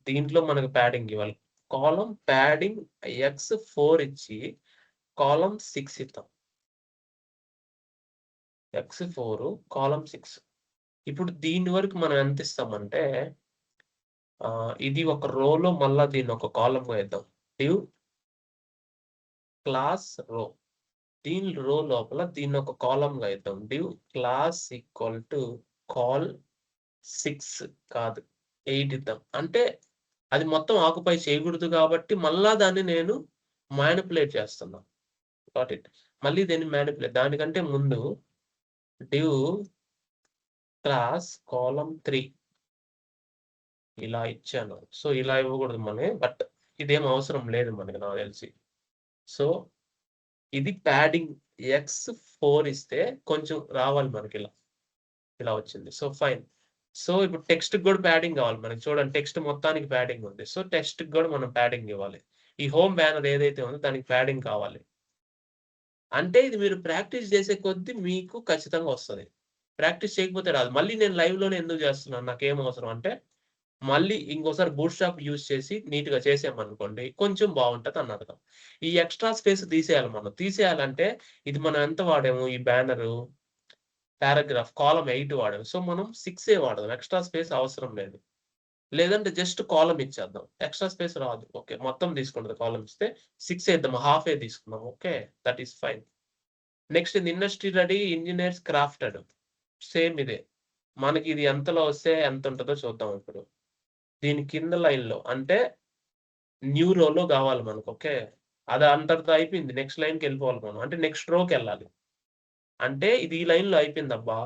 దీంట్లో మనకు ప్యాడింగ్ ఇవ్వాలి. కాలం ప్యాడింగ్ X4 ఇచ్చి కాలం 6 ఇద్దాం. X4 కాలం 6. ఇప్పుడు దీని వరకు మనం ఎంత ఇస్తామంటే ఇది ఒక రోలో మళ్ళా దీన్ని ఒక కాలం వేద్దాం. డివ్ క్లాస్ రో, దీని రో లోపల దీన్ని ఒక కాలం గా ఇద్దాం. Div class equal to call 6 కాదు 8 ఇద్దాం. అంటే అది మొత్తం ఆక్యుపై చేయకూడదు కాబట్టి మళ్ళా దాన్ని నేను మ్యానిపులేట్ చేస్తున్నా. Got it? మళ్ళీ దీన్ని మ్యానిపులేట్, దానికంటే ముందు డివ్ క్లాస్ కాలం 3 ఇలా ఇచ్చాను. సో ఇలా ఇవ్వకూడదు మనకి, బట్ ఇదేం అవసరం లేదు మనకి, నాకు తెలిసి. సో ఇది ప్యాడింగ్ X4 ఇస్తే కొంచెం రావాలి మనకి, ఇలా వచ్చింది. So fine. సో ఇప్పుడు టెక్స్ట్ కూడా ప్యాడింగ్ కావాలి మనకి. చూడండి, టెక్స్ట్ మొత్తానికి ప్యాడింగ్ ఉంది. సో టెక్స్ట్ కూడా మనం ప్యాడింగ్ ఇవ్వాలి. ఈ హోమ్ బ్యానర్ ఏదైతే ఉందో దానికి ప్యాడింగ్ కావాలి. అంటే ఇది మీరు ప్రాక్టీస్ చేసే కొద్దీ మీకు ఖచ్చితంగా వస్తుంది. ప్రాక్టీస్ చేయకపోతే రాదు. మళ్ళీ నేను లైవ్ లోనే ఎందుకు చేస్తున్నాను, నాకేం అవసరం అంటే మళ్ళీ ఇంకోసారి బూట్ స్ట్రాప్ యూజ్ చేసి నీట్ గా చేసామనుకోండి కొంచెం బాగుంటది అని అర్థం. ఈ ఎక్స్ట్రా స్పేస్ తీసేయాలి. మనం తీసేయాలంటే ఇది మనం ఎంత వాడాము, ఈ బ్యానరు పారాగ్రాఫ్ కాలం 8 వాడాము. సో మనం 6 వాడదాం, ఎక్స్ట్రా స్పేస్ అవసరం లేదు. లేదంటే జస్ట్ కాలం ఇచ్చేద్దాం, ఎక్స్ట్రా స్పేస్ రాదు. ఓకే, మొత్తం తీసుకుంటుంది కాలం ఇస్తే 6 వేద్దాం, హాఫ్ తీసుకుందాం. Okay, that is fine. Next ఇది industry ready engineers crafted, same ఇదే. మనకి ఇది ఎంతలో వస్తే ఎంత ఉంటుందో చూద్దాం. ఇప్పుడు దీని కింద లైన్ లో అంటే న్యూ రోలో కావాలి మనకు. ఓకే, అది అంతటితో అయిపోయింది. నెక్స్ట్ లైన్కి వెళ్ళిపోవాలి మనం, అంటే నెక్స్ట్ రోకి వెళ్ళాలి. అంటే ఇది ఈ లైన్ లో అయిపోయింది అబ్బా,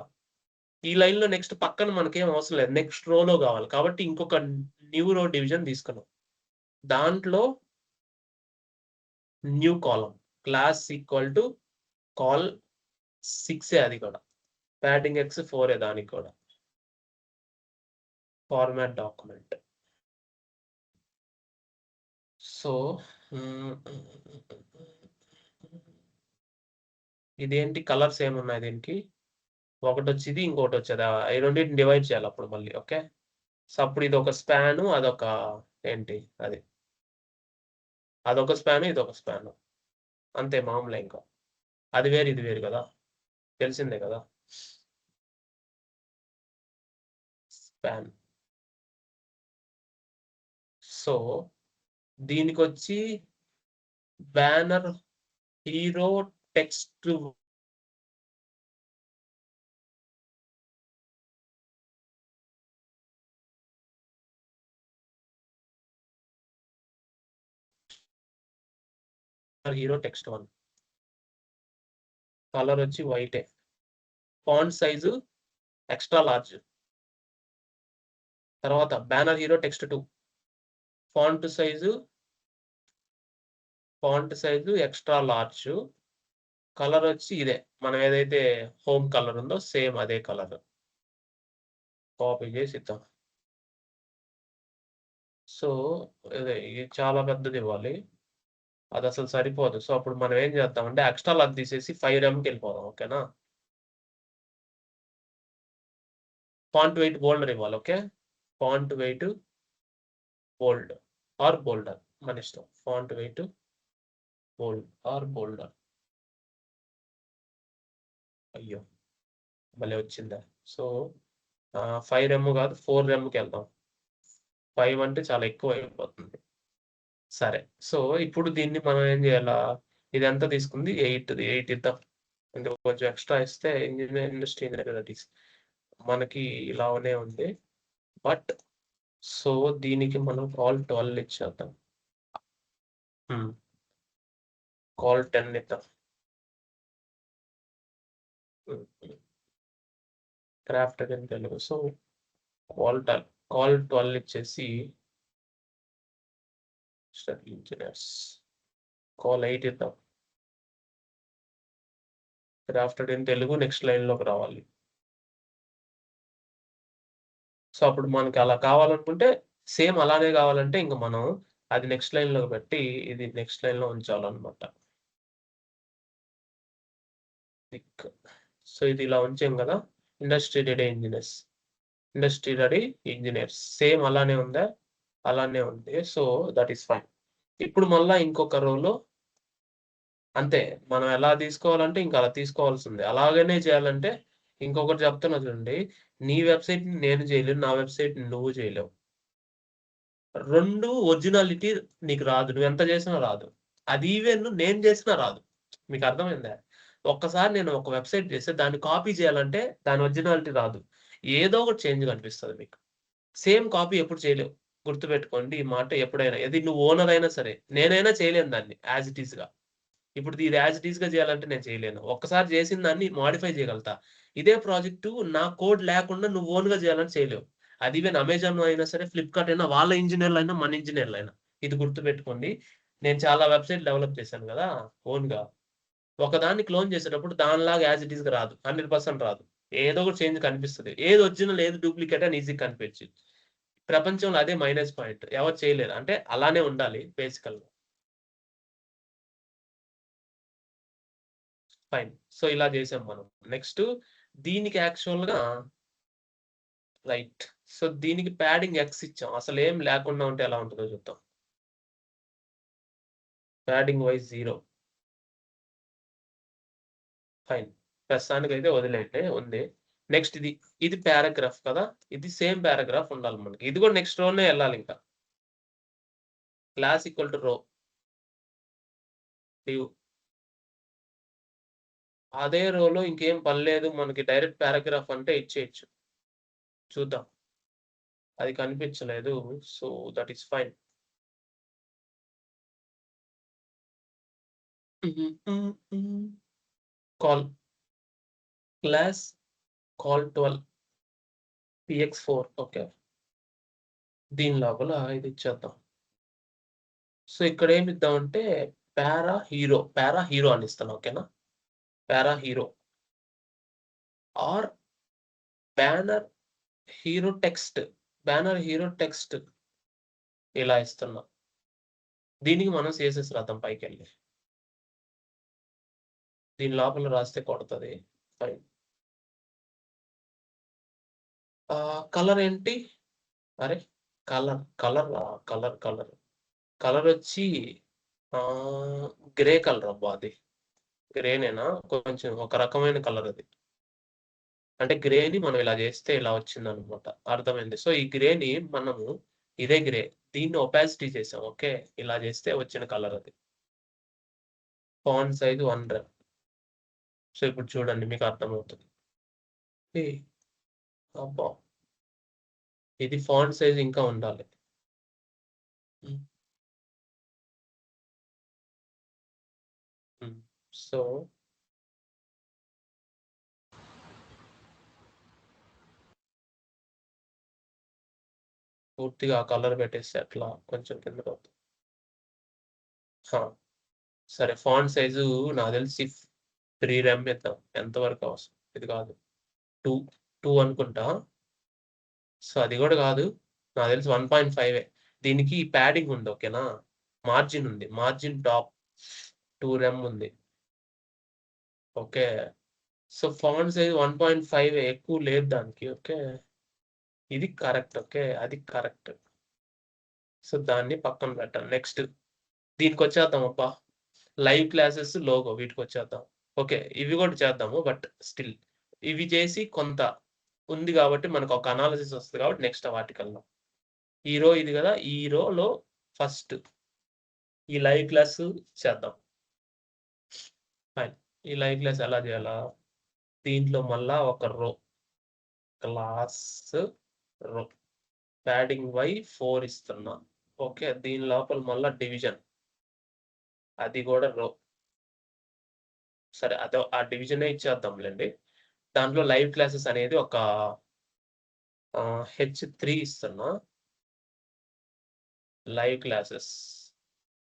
ఈ లైన్ లో నెక్స్ట్ పక్కన మనకేం అవసరం లేదు, నెక్స్ట్ రోలో కావాలి. కాబట్టి ఇంకొక న్యూ రో డివిజన్ తీసుకున్నాం. దాంట్లో new column class equal to call 6, అది కూడా ప్యాడింగ్ X4 దానికి కూడా ఫార్మాట్ డాక్యుమెంట్. సో ఇదేంటి కలర్స్ ఏమున్నాయి దీనికి, ఒకటి వచ్చేది ఇంకోటి వచ్చేది, ఈ రెండింటిని డివైడ్ చేయాలి అప్పుడు మళ్ళీ. ఓకే, సో అప్పుడు ఇది ఒక స్పాను, అదొక ఏంటి అదొక స్పాను, ఇదొక స్పాను. అంతే మామూలే ఇంకా. అది వేరు ఇది వేరు కదా, తెలిసిందే కదా. స్పాన్. సో దీనికి వచ్చి banner hero text hero text 1, colour వచ్చి వైటే, ఫాంట్ సైజు ఎక్స్ట్రా లార్జ్. తర్వాత banner hero text 2, font size extra large. Colour వచ్చి ఇదే, మనం ఏదైతే హోమ్ కలర్ ఉందో సేమ్ అదే కలర్ కాపీ చేసి ఇద్దాం. సో ఇది చాలా పెద్దది ఇవ్వాలి, అది అసలు సరిపోదు. సో అప్పుడు మనం ఏం చేద్దామంటే ఎక్స్ట్రా లార్జ్ తీసేసి 5 వెళ్ళిపోదాం. ఓకేనా, ఫాంట్ వెయిట్ బోల్డర్ ఇవ్వాలి. Okay, font weight bold are bolder మన ఇష్టం. Font weight bold are bolder. అయ్యో భలే వచ్చిందా. సో 5 కాదు 4 వెళ్దాం. 5 అంటే చాలా ఎక్కువ అయిపోతుంది. సరే, సో ఇప్పుడు దీన్ని మనం ఏం చేయాలా, ఇది ఎంత తీసుకుంది 8 ఇద్దాం. అంటే కొంచెం ఎక్స్ట్రా ఇస్తే ఇంజనీరింగ్ ఇండస్ట్రీ ఇంజనీరింగ్ మనకి ఇలానే ఉంది. బట్ సో దీనికి మనం కాల్ 12 ఇచ్చేద్దాం, కాల్ 10 ఇద్దాం. Crafted in Telugu. So call 12 ఇచ్చేసి ఇంజనీర్స్ కాల్ 8 ఇద్దాం. క్రాఫ్టెడ్ ఇన్ తెలుగు నెక్స్ట్ లైన్లోకి రావాలి. సో అప్పుడు మనకి అలా కావాలనుకుంటే సేమ్ అలానే కావాలంటే ఇంకా మనం అది నెక్స్ట్ లైన్లోకి పెట్టి ఇది నెక్స్ట్ లైన్లో ఉంచాలన్నమాట. సో ఇది ఇలా ఉంచాం కదా, ఇండస్ట్రీ రెడీ ఇంజనీర్స్ సేమ్ అలానే ఉందా, అలానే ఉంది. So that is fine. ఇప్పుడు మళ్ళీ ఇంకొక రోలో అంతే, మనం ఎలా తీసుకోవాలంటే ఇంకా అలా తీసుకోవాల్సిందే. అలాగనే చేయాలంటే ఇంకొకటి చెప్తున్నా చూడండి, నీ వెబ్సైట్ నేను చేయలేను, నా వెబ్సైట్ నువ్వు చేయలేవు. 2 ఒరిజినాలిటీ నీకు రాదు, నువ్వు ఎంత చేసినా రాదు. అది ఈవెన్ నేను చేసినా రాదు. మీకు అర్థమైందా? ఒక్కసారి నేను ఒక వెబ్సైట్ చేస్తే దాన్ని కాపీ చేయాలంటే దాని ఒరిజినాలిటీ రాదు, ఏదో ఒకటి చేంజ్ కనిపిస్తుంది మీకు. సేమ్ కాపీ ఎప్పుడు చేయలేవు, గుర్తుపెట్టుకోండి ఈ మాట ఎప్పుడైనా. ఇది నువ్వు ఓనర్ అయినా సరే, నేనైనా చేయలేను దాన్ని యాజ్ ఇట్ ఈస్ గా. ఇప్పుడు ఇది యాజ్ ఇట్ ఈస్ గా చేయాలంటే నేను చేయలేను. ఒక్కసారి చేసిన దాన్ని మాడిఫై చేయగలుగుతా. ఇదే ప్రాజెక్టు నా కోడ్ లేకుండా నువ్వు ఓన్ గా చేయాలని చేయలేవు. అది ఈవెన్ అమెజాన్ అయినా సరే, ఫ్లిప్కార్ట్ అయినా, వాళ్ళ ఇంజనీర్లు అయినా, మన ఇంజనీర్లు అయినా. ఇది గుర్తుపెట్టుకోండి. నేను చాలా వెబ్సైట్ డెవలప్ చేశాను కదా ఓన్ గా. ఒకదాన్ని క్లోన్ చేసేటప్పుడు దానిలాగా యాజ్ ఇట్ ఈస్ గా రాదు, 100% రాదు. ఏదో ఒకటి చేంజ్ కనిపిస్తుంది. ఏది ఒరిజినల్ ఏది డూప్లికేట్ అని ఈజీ కనిపించి. ప్రపంచంలో అదే మైనస్ పాయింట్, ఎవరు చేయలేరు. అంటే అలానే ఉండాలి బేసికల్ గా. ఫైన్. సో ఇలా చేసాం మనం. నెక్స్ట్ దీనికి యాక్చువల్ గా రైట్. సో దీనికి ప్యాడింగ్ ఎక్స్ ఇచ్చాం. అసలు ఏం లేకుండా ఉంటే ఎలా ఉంటుందో చూద్దాం. Padding wise 0. ఫైన్, ప్రస్తుతానికి అయితే వదిలేండి, ఉంది. నెక్స్ట్ ఇది పారాగ్రాఫ్ కదా, ఇది సేమ్ పారాగ్రాఫ్ ఉండాలి మనకి. ఇది కూడా నెక్స్ట్ రోనే వెళ్ళాలి. ఇంకా క్లాస్ ఈక్వల్ టు రో లీవ్. అదే రోలో ఇంకేం పని లేదు మనకి, డైరెక్ట్ పారాగ్రాఫ్ అంటే ఇచ్చేయచ్చు. చూద్దాం, అది కనిపించలేదు. So that is fine. Call class call 12 px4. Okay, దీని లోపల ఇది ఇచ్చేద్దాం. సో ఇక్కడ ఏమి ఇద్దామంటే పారా హీరో అని ఇస్తాను. ఓకేనా, para hero or banner hero text ఇలా ఇస్తున్నా. దీనికి మనం CSS రాద్దాం పైకి వెళ్ళి. దీని లోపల రాస్తే కొడుతుంది. ఫైన్. కలర్ ఏంటి? అరే కలర్ వచ్చి గ్రే కలర్ అబ్బా అది. గ్రేనేనా? కొంచెం ఒక రకమైన కలర్ అది. అంటే గ్రేని మనం ఇలా చేస్తే ఇలా వచ్చిందనమాట. అర్థమైంది. సో ఈ గ్రేని మనము ఇదే గ్రే దీన్ని ఒపాసిటీ చేసాం. ఓకే. ఇలా చేస్తే వచ్చిన కలర్ అది. Font size 1 rem. సో ఇప్పుడు చూడండి మీకు అర్థమవుతుంది. అబ్బా! ఇది ఫాంట్ సైజ్ ఇంకా ఉండాలి. సో పూర్తిగా ఆ కలర్ పెట్టేస్తే అట్లా కొంచెం కిందకు సరే ఫాంట్ సైజు నాకు తెలిసి 3 rem ఇద్దాం. ఎంతవరకు అవసరం? ఇది కాదు 2 అనుకుంటా. సో అది కూడా కాదు. నాకు తెలిసి 1.5 దీనికి ప్యాడింగ్ ఉంది. ఓకేనా? మార్జిన్ ఉంది. మార్జిన్ టాప్ 2 rem ఉంది. ఓకే. సో ఫాంట్ సైజ్ 1.5 ఎక్కువ లేదు దానికి. ఓకే. ఇది కరెక్ట్. ఓకే. అది కరెక్ట్. సో దాన్ని పక్కన పెట్టాలి. నెక్స్ట్ దీనికి వచ్చేద్దాం అబ్బా. లైవ్ క్లాసెస్ లోగో వీటికి వచ్చేద్దాం. ఓకే. ఇవి కూడా చేద్దాము. బట్ స్టిల్ ఇవి చేసి కొంత ఉంది కాబట్టి మనకు ఒక అనాలిసిస్ వస్తుంది కాబట్టి నెక్స్ట్ వాటికి వెళ్దాం. ఈ రో ఇది కదా. ఈ రోలో ఫస్ట్ ఈ లైవ్ క్లాస్ చేద్దాం. ఫైన్. ఈ లైవ్ క్లాస్ ఎలా చేయాలా? దీంట్లో మళ్ళా ఒక రో క్లాస్ రో ప్యాడింగ్ వై 4 ఇస్తున్నా. ఓకే. దీని లోపల మళ్ళా డివిజన్ అది కూడా రో. సరే అదో ఆ డివిజనే ఇచ్చేద్దాంలేండి. దాంట్లో లైవ్ క్లాసెస్ అనేది ఒక H3 ఇస్తున్నా. లైవ్ క్లాసెస్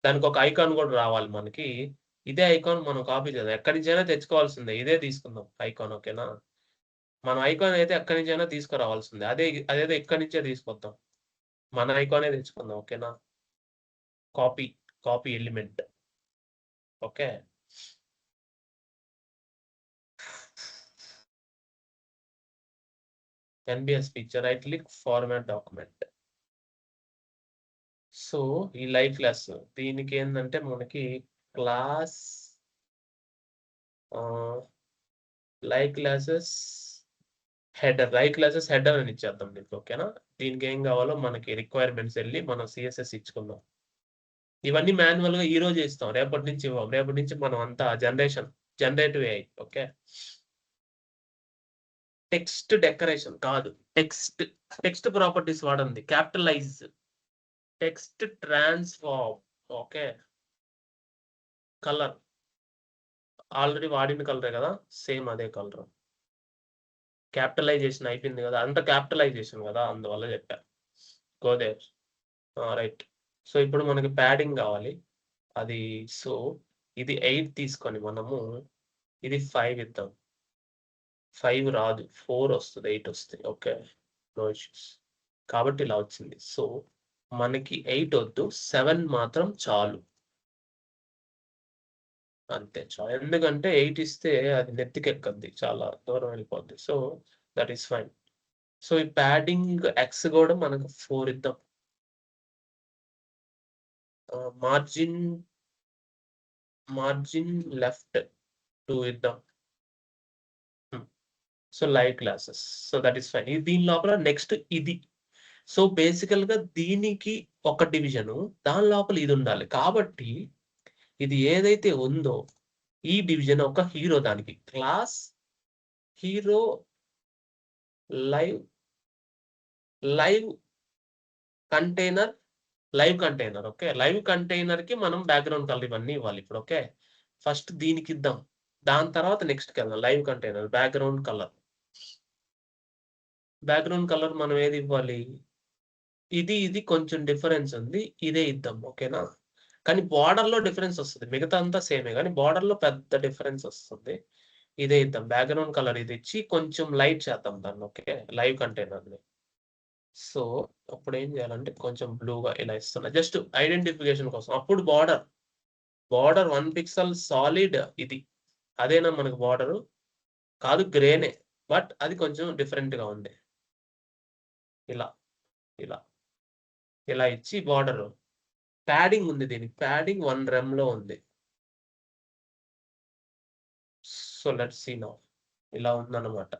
దానికి ఒక ఐకాన్ కూడా రావాలి మనకి. ఇదే ఐకాన్ మనం కాపీ చేద్దాం. ఎక్కడి నుంచైనా తెచ్చుకోవాల్సిందే. ఇదే తీసుకుందాం ఐకాన్. ఓకేనా? మనం ఐకాన్ అయితే ఎక్కడి నుంచైనా తీసుకురావాల్సిందే. అదేదో ఇక్కడి నుంచే తీసుకొద్దాం. మన ఐకానే తెచ్చుకుందాం. ఓకేనా? Copy element. Okay. NBS picture right click format document. So ఈ లైవ్ క్లాస్ దీనికి ఏంటంటే మనకి క్లాస్ లైవ్ క్లాసెస్ హెడర్ అని ఇచ్చేద్దాం దీనికి. ఓకేనా? దీనికి ఏం కావాలో మనకి రిక్వైర్మెంట్స్ వెళ్ళి మనం CSS ఇచ్చుకుందాం. ఇవన్నీ మాన్యువల్ గా ఈ రోజు ఇస్తాం. రేపటి నుంచి ఇవ్వం. రేపటి నుంచి మనం అంతా generative AI. Okay. Text decoration కాదు. టెక్స్ట్ ప్రాపర్టీస్ వాడండి. Capitalise text transform. Okay. Colour already వాడిన కలరే కదా. సేమ్ అదే కలర్. క్యాపిటలైజేషన్ అయిపోయింది కదా. అంత క్యాపిటలైజేషన్ కదా. అందువల్ల చెప్పా. గోదేవ్ రైట్. సో ఇప్పుడు మనకి ప్యాడింగ్ కావాలి. అది సో ఇది 8 తీసుకొని మనము ఇది 5 ఇద్దాం. 5 రాదు. 4 వస్తుంది. 8 వస్తుంది. ఓకే. No issues. కాబట్టి ఇలా వచ్చింది. సో మనకి 8 వద్దు. 7 మాత్రం చాలు. అంతే చాలు. ఎందుకంటే 8 ఇస్తే అది నెత్తికెక్కద్ది. చాలా దూరం వెళ్ళిపోద్ది. So that is fine. So ఈ ప్యాడింగ్ X కూడా మనకు 4 ఇద్దాం. మార్జిన్ లెఫ్ట్ 2 ఇద్దాం. So live classes. So that is fine. దీని లోపల నెక్స్ట్ ఇది. సో బేసికల్ గా దీనికి ఒక డివిజను దాని లోపల ఇది ఉండాలి. కాబట్టి ఇది ఏదైతే ఉందో ఈ డివిజన్ ఒక హీరో దానికి class hero live container. Okay. Live container కి మనం బ్యాక్గ్రౌండ్ కలర్ ఇవన్నీ ఇవ్వాలి ఇప్పుడు. ఓకే. ఫస్ట్ దీనికి ఇద్దాం. దాని తర్వాత నెక్స్ట్కి వెళ్దాం. లైవ్ కంటైనర్ బ్యాక్గ్రౌండ్ కలర్ మనం ఏది ఇవ్వాలి? ఇది కొంచెం డిఫరెన్స్ ఉంది. ఇదే ఇద్దాం. ఓకేనా? కానీ బార్డర్ లో డిఫరెన్స్ వస్తుంది. మిగతా అంతా సేమే కానీ బార్డర్ లో పెద్ద డిఫరెన్స్ వస్తుంది. ఇదే ఇద్దాం. బ్యాక్గ్రౌండ్ కలర్ ఇది ఇచ్చి కొంచెం లైట్ చేద్దాం దాన్ని. ఓకే. లైవ్ కంటైనర్ ని. సో అప్పుడు ఏం చేయాలంటే కొంచెం బ్లూగా ఇలా ఇస్తున్నా. జస్ట్ ఐడెంటిఫికేషన్ కోసం. అప్పుడు బార్డర్ 1 పిక్సెల్ సాలిడ్ ఇది. అదేనా మనకు బార్డర్ కాదు. గ్రేనే. బట్ అది కొంచెం డిఫరెంట్ గా ఉంది. ఇలా ఇచ్చి బార్డర్ ప్యాడింగ్ ఉంది దీనికి. ప్యాడింగ్ 1 rem లో ఉంది. So let's see now. ఇలా ఉందన్నమాట.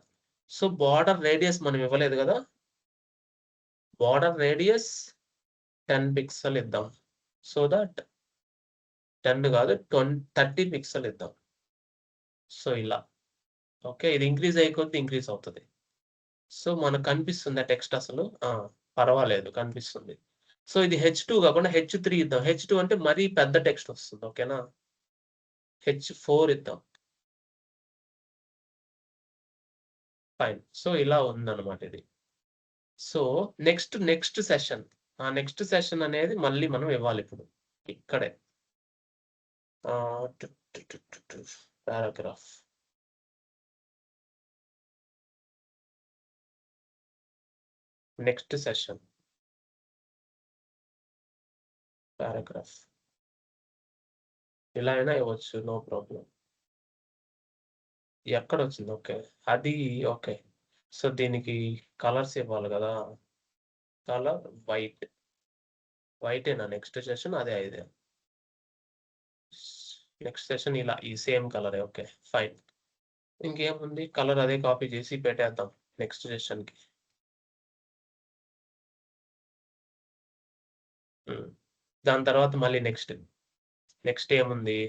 సో బార్డర్ రేడియస్ మనం ఇవ్వలేదు కదా. బార్డర్ రేడియస్ 10 పిక్సెల్ ఇద్దాం. సో దట్ 10 కాదు 30 పిక్సెల్ ఇద్దాం. సో ఇలా. ఓకే, ఇది ఇంక్రీజ్ అయ్యే కొద్దీ ఇంక్రీజ్ అవుతుంది. సో మనకు కనిపిస్తుంది టెక్స్ట్ అసలు పర్వాలేదు కనిపిస్తుంది. సో ఇది H2 కాకుండా H3 ఇద్దాం. H2 అంటే మరీ పెద్ద టెక్స్ట్ వస్తుంది. ఓకేనా, H4 ఇద్దాం. ఫైన్. సో ఇలా ఉందన్నమాట ఇది. So next session. ఆ నెక్స్ట్ సెషన్ అనేది మళ్ళీ మనం ఇవ్వాలి ఇప్పుడు ఇక్కడే. పారాగ్రాఫ్. నెక్స్ట్ సెషన్ పారాగ్రాఫ్ ఇలా అయినా ఇవ్వచ్చు, నో ప్రాబ్లం. ఎక్కడ వచ్చింది? ఓకే, అది ఓకే. సో దీనికి కలర్స్ ఇవ్వాలి కదా. Colour white. వైటేనా నెక్స్ట్ సెషన్? అదే ఇదే నెక్స్ట్ సెషన్. ఇలా ఈ సేమ్ కలరే. Okay fine. ఇంకేముంది, కలర్ అదే కాపీ చేసి పెట్టేద్దాం నెక్స్ట్ సెషన్కి. దాని తర్వాత మళ్ళీ నెక్స్ట్ ఏముంది,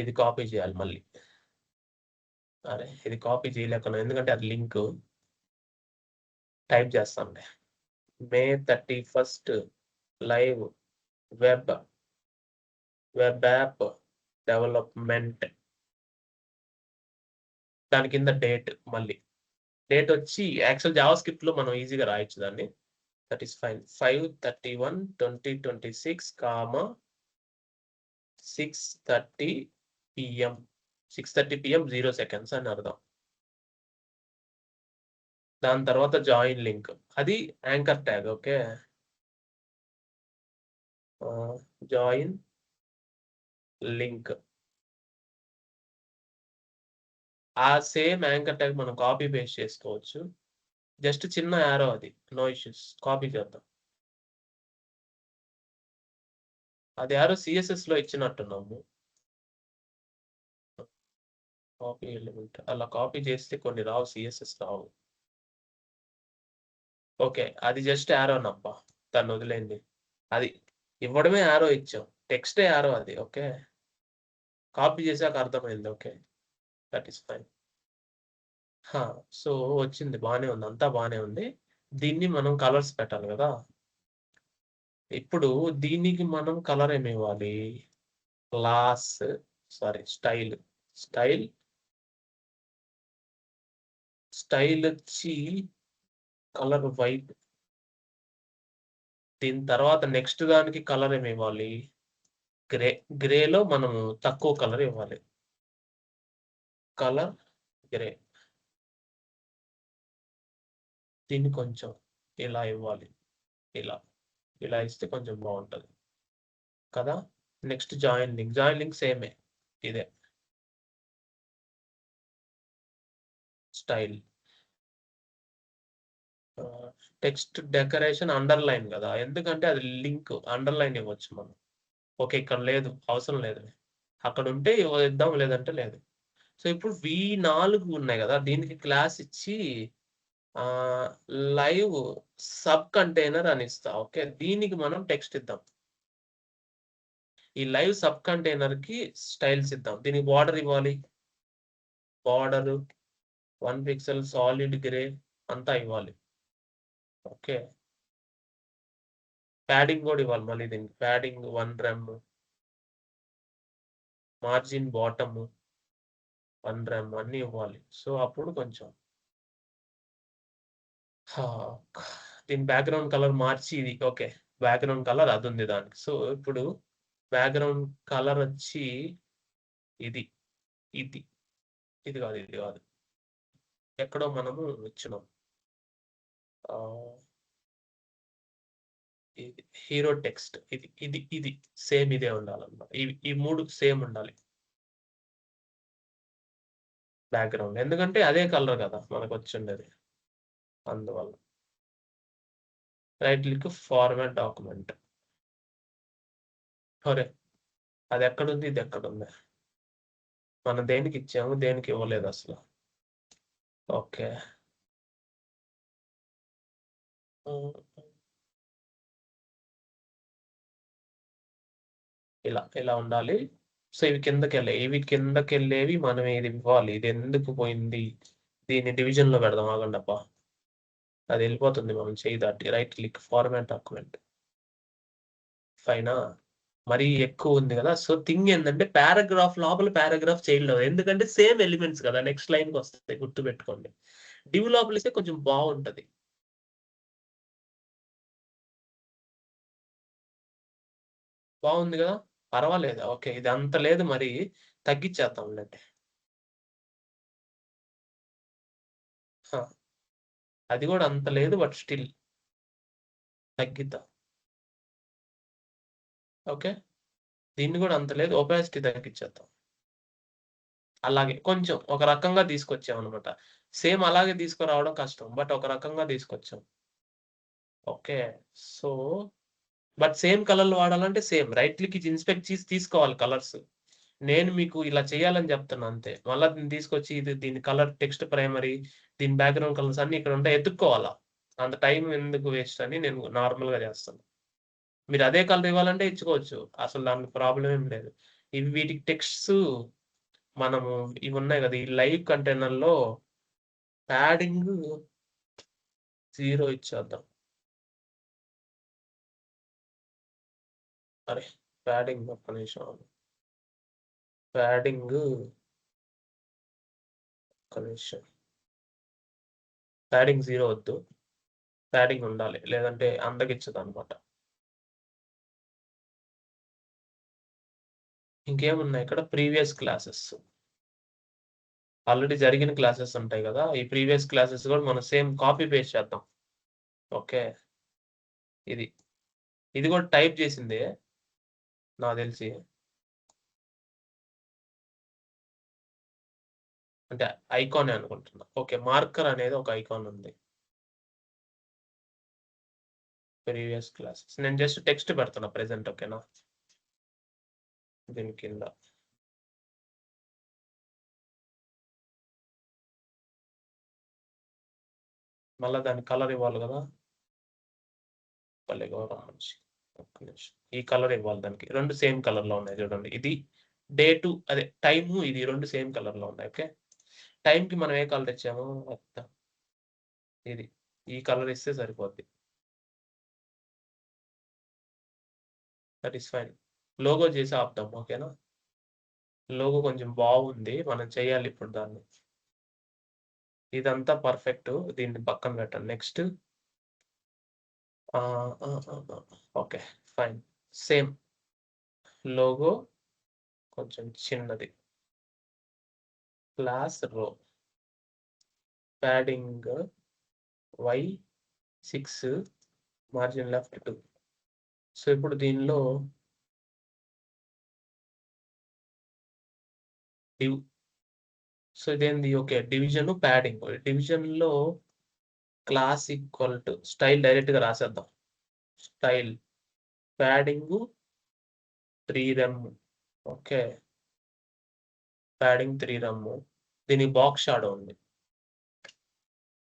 ఇది కాపీ చేయాలి మళ్ళీ. అరే ఇది కాపీ చేయలేకున్నాను ఎందుకంటే అది లింక్. టైప్ చేస్తాంలే. May 31st live web app development. దాని కింద డేట్. మళ్ళీ డేట్ వచ్చి యాక్చువల్ జావా స్క్రిప్ట్ లో మనం ఈజీగా రాయొచ్చు దాన్ని. That is fine. 5/31/2026 6:30 PM 6:30 PM 0 seconds అని అర్థం. దాని తర్వాత జాయిన్ లింక్, అది anchor tag. Okay, join link. ఆ సేమ్ యాంకర్ ట్యాగ్ మనం కాపీ పేస్ట్ చేసుకోవచ్చు. జస్ట్ చిన్న యారో, అది నో ఇష్యూస్. కాపీ చేద్దాం. అది యారో CSS లో ఇచ్చినట్టున్నాము. కాపీ ఎలిమెంట్ అలా కాపీ చేస్తే కొన్ని రావు, CSS రావు. ఓకే, అది జస్ట్ యారో నప్ప, దాన్ని వదిలేండి. అది ఇవ్వడమే యారో ఇచ్చాం, టెక్స్టే యారో అది. ఓకే, కాపీ చేసాక అర్థమైంది. Okay, that is fine. So వచ్చింది, బాగానే ఉంది, అంతా బాగానే ఉంది. దీన్ని మనం కలర్స్ పెట్టాలి కదా. ఇప్పుడు దీనికి మనం కలర్ ఏమి ఇవ్వాలి? క్లాస్ స్టైల్ వచ్చి కలర్ వైట్. దీని తర్వాత నెక్స్ట్ దానికి కలర్ ఏమి ఇవ్వాలి? గ్రేలో మనము తక్కువ కలర్ ఇవ్వాలి. Colour grey. దీన్ని కొంచెం ఇలా ఇవ్వాలి. ఇలా ఇస్తే కొంచెం బాగుంటుంది కదా. నెక్స్ట్ జాయిన్ లింక్ సేమే, ఇదే స్టైల్. టెక్స్ట్ డెకరేషన్ అండర్లైన్ కదా, ఎందుకంటే అది లింక్. అండర్లైన్ ఇవ్వచ్చు మనం. ఓకే, ఇక్కడ లేదు, అవసరం లేదు. అక్కడ ఉంటే ఇద్దాం, లేదంటే లేదు. సో ఇప్పుడు V4 ఉన్నాయి కదా, దీనికి క్లాస్ ఇచ్చి లైవ్ సబ్ కంటైనర్ అని ఇస్తా. ఓకే, దీనికి మనం టెక్స్ట్ ఇద్దాం. ఈ లైవ్ సబ్ కంటైనర్ కి స్టైల్స్ ఇద్దాం. దీనికి బార్డర్ ఇవ్వాలి. బార్డర్ 1 పిక్సెల్ సాలిడ్ గ్రే అంతా ఇవ్వాలి. ఓకే, ప్యాడింగ్ కూడా ఇవ్వాలి మళ్ళీ. దీనికి padding 1 rem, margin bottom 1 rem అన్ని ఇవ్వాలి. సో అప్పుడు కొంచెం దీని బ్యాక్గ్రౌండ్ కలర్ మార్చి ఇది. ఓకే, బ్యాక్గ్రౌండ్ కలర్ అది ఉంది దానికి. సో ఇప్పుడు బ్యాక్గ్రౌండ్ కలర్ వచ్చి ఇది కాదు, ఎక్కడో మనము ఇచ్చినాం. హీరో టెక్స్ట్ ఇది సేమ్ ఇదే ఉండాలన్నమాట. ఈ 3 సేమ్ ఉండాలి బ్యాక్గ్రౌండ్, ఎందుకంటే అదే కలర్ కదా మనకు వచ్చి ఉండేది. అందువల్ల రైట్ క్లిక్ ఫార్మాట్ డాక్యుమెంట్. సరే, అది ఎక్కడుంది, ఇది ఎక్కడుంది, మనం దేనికి ఇచ్చాము, దేనికి ఇవ్వలేదు అసలు. ఓకే, ఇలా ఇలా ఉండాలి. సో ఇవి కిందకి వెళ్ళేవి మనం ఇది ఇవ్వాలి. ఇది ఎందుకు పోయింది, దీన్ని డివిజన్ లో పెడదాం, ఆగండి అబ్బా, అది వెళ్ళిపోతుంది మనం చేయి దాటి. Right click format document. ఫైనా, మరీ ఎక్కువ ఉంది కదా. సో థింగ్ ఏంటంటే పారాగ్రాఫ్ లోపల పారాగ్రాఫ్ చేయలేదు, ఎందుకంటే సేమ్ ఎలిమెంట్స్ కదా, నెక్స్ట్ లైన్ కి వస్తాయి, గుర్తు పెట్టుకోండి. డివ్ లోపల ఇస్తే కొంచెం బాగుంటది. బాగుంది కదా, పర్వాలేదు. ఓకే, ఇది అంత లేదు, మరి తగ్గించేద్దాం లేండి. అది కూడా అంత లేదు, బట్ స్టిల్ తగ్గిద్దాం. ఓకే, దీన్ని కూడా అంత లేదు, ఒపాసిటీ తగ్గించేద్దాం. అలాగే కొంచెం ఒక రకంగా తీసుకొచ్చాం అనమాట. సేమ్ అలాగే తీసుకురావడం కష్టం, బట్ ఒక రకంగా తీసుకొచ్చాం. ఓకే, సో బట్ సేమ్ కలర్లు వాడాలంటే సేమ్ రైట్ క్లిక్ ఇన్స్పెక్ట్ చేసి తీసుకోవాలి కలర్స్. నేను మీకు ఇలా చేయాలని చెప్తున్నా అంతే. మళ్ళీ దీన్ని తీసుకొచ్చి దీని కలర్ టెక్స్ట్ ప్రైమరీ, దీని బ్యాక్గ్రౌండ్ కలర్స్ అన్ని ఇక్కడ ఉంటాయి, ఎత్తుక్కోవాలా. అంత టైం ఎందుకు వేస్ట్ అని నేను నార్మల్ గా చేస్తాను. మీరు అదే కలర్ ఇవ్వాలంటే ఇచ్చుకోవచ్చు, అసలు దానికి ప్రాబ్లం ఏం లేదు. ఇవి వీటికి టెక్స్ట్స్ మనము ఇవి ఉన్నాయి కదా, ఈ లైవ్ కంటైనర్ లో ప్యాడింగ్ 0 ఇచ్చేద్దాం. అరే ప్యాడింగ్ ఒక్క నిమిషం, ప్యాడింగ్ ఒక్క నిమిషం, ప్యాడింగ్ 0 వద్దు, ప్యాడింగ్ ఉండాలి, లేదంటే అందగిచ్చదు అనమాట. ఇంకేమున్నాయి ఇక్కడ, ప్రీవియస్ క్లాసెస్, ఆల్రెడీ జరిగిన క్లాసెస్ ఉంటాయి కదా, ఈ ప్రీవియస్ క్లాసెస్ కూడా మనం సేమ్ కాపీ పేస్ట్ చేద్దాం. ఓకే, ఇది కూడా టైప్ చేసింది నాకు తెలిసి, అంటే ఐకాన్ అనుకుంటున్నా. ఓకే, మార్కర్ అనేది ఒక ఐకాన్ ఉంది. ప్రీవియస్ క్లాసెస్ నేను జస్ట్ టెక్స్ట్ పెడుతున్నా ప్రెసెంట్. ఓకేనా, దీని కింద మళ్ళీ దాని కలర్ ఇవ్వాలి కదా, ఈ కలర్ ఇవ్వాలి దానికి. రెండు సేమ్ కలర్ లో ఉన్నాయి చూడండి, ఇది డేటు అదే టైము, ఇది రెండు సేమ్ కలర్ లో ఉన్నాయి. ఓకే, టైం కి మనం ఏ కలర్ ఇచ్చాము, ఇది ఈ కలర్ ఇస్తే సరిపోద్ది. That is fine. లోగో చేసి ఆపుదాం. ఓకేనా, లోగో కొంచెం బాగుంది, మనం చేయాలి ఇప్పుడు దాన్ని. ఇదంతా పర్ఫెక్ట్, దీన్ని పక్కన పెట్టండి. Next okay fine, same logo కొంచెం చిన్నది, క్లాస్ రో, padding Y6, margin left 2. So ఇప్పుడు దీనిలో డివ్, సో ఇదేంది, ఓకే డివిజన్ ప్యాడింగ్, డివిజన్ లో class equal to style direct గా రాసేద్దాం. Style padding 3 rem. Okay, padding 3 rem. దీనికి బాక్స్ షాడో ఉంది,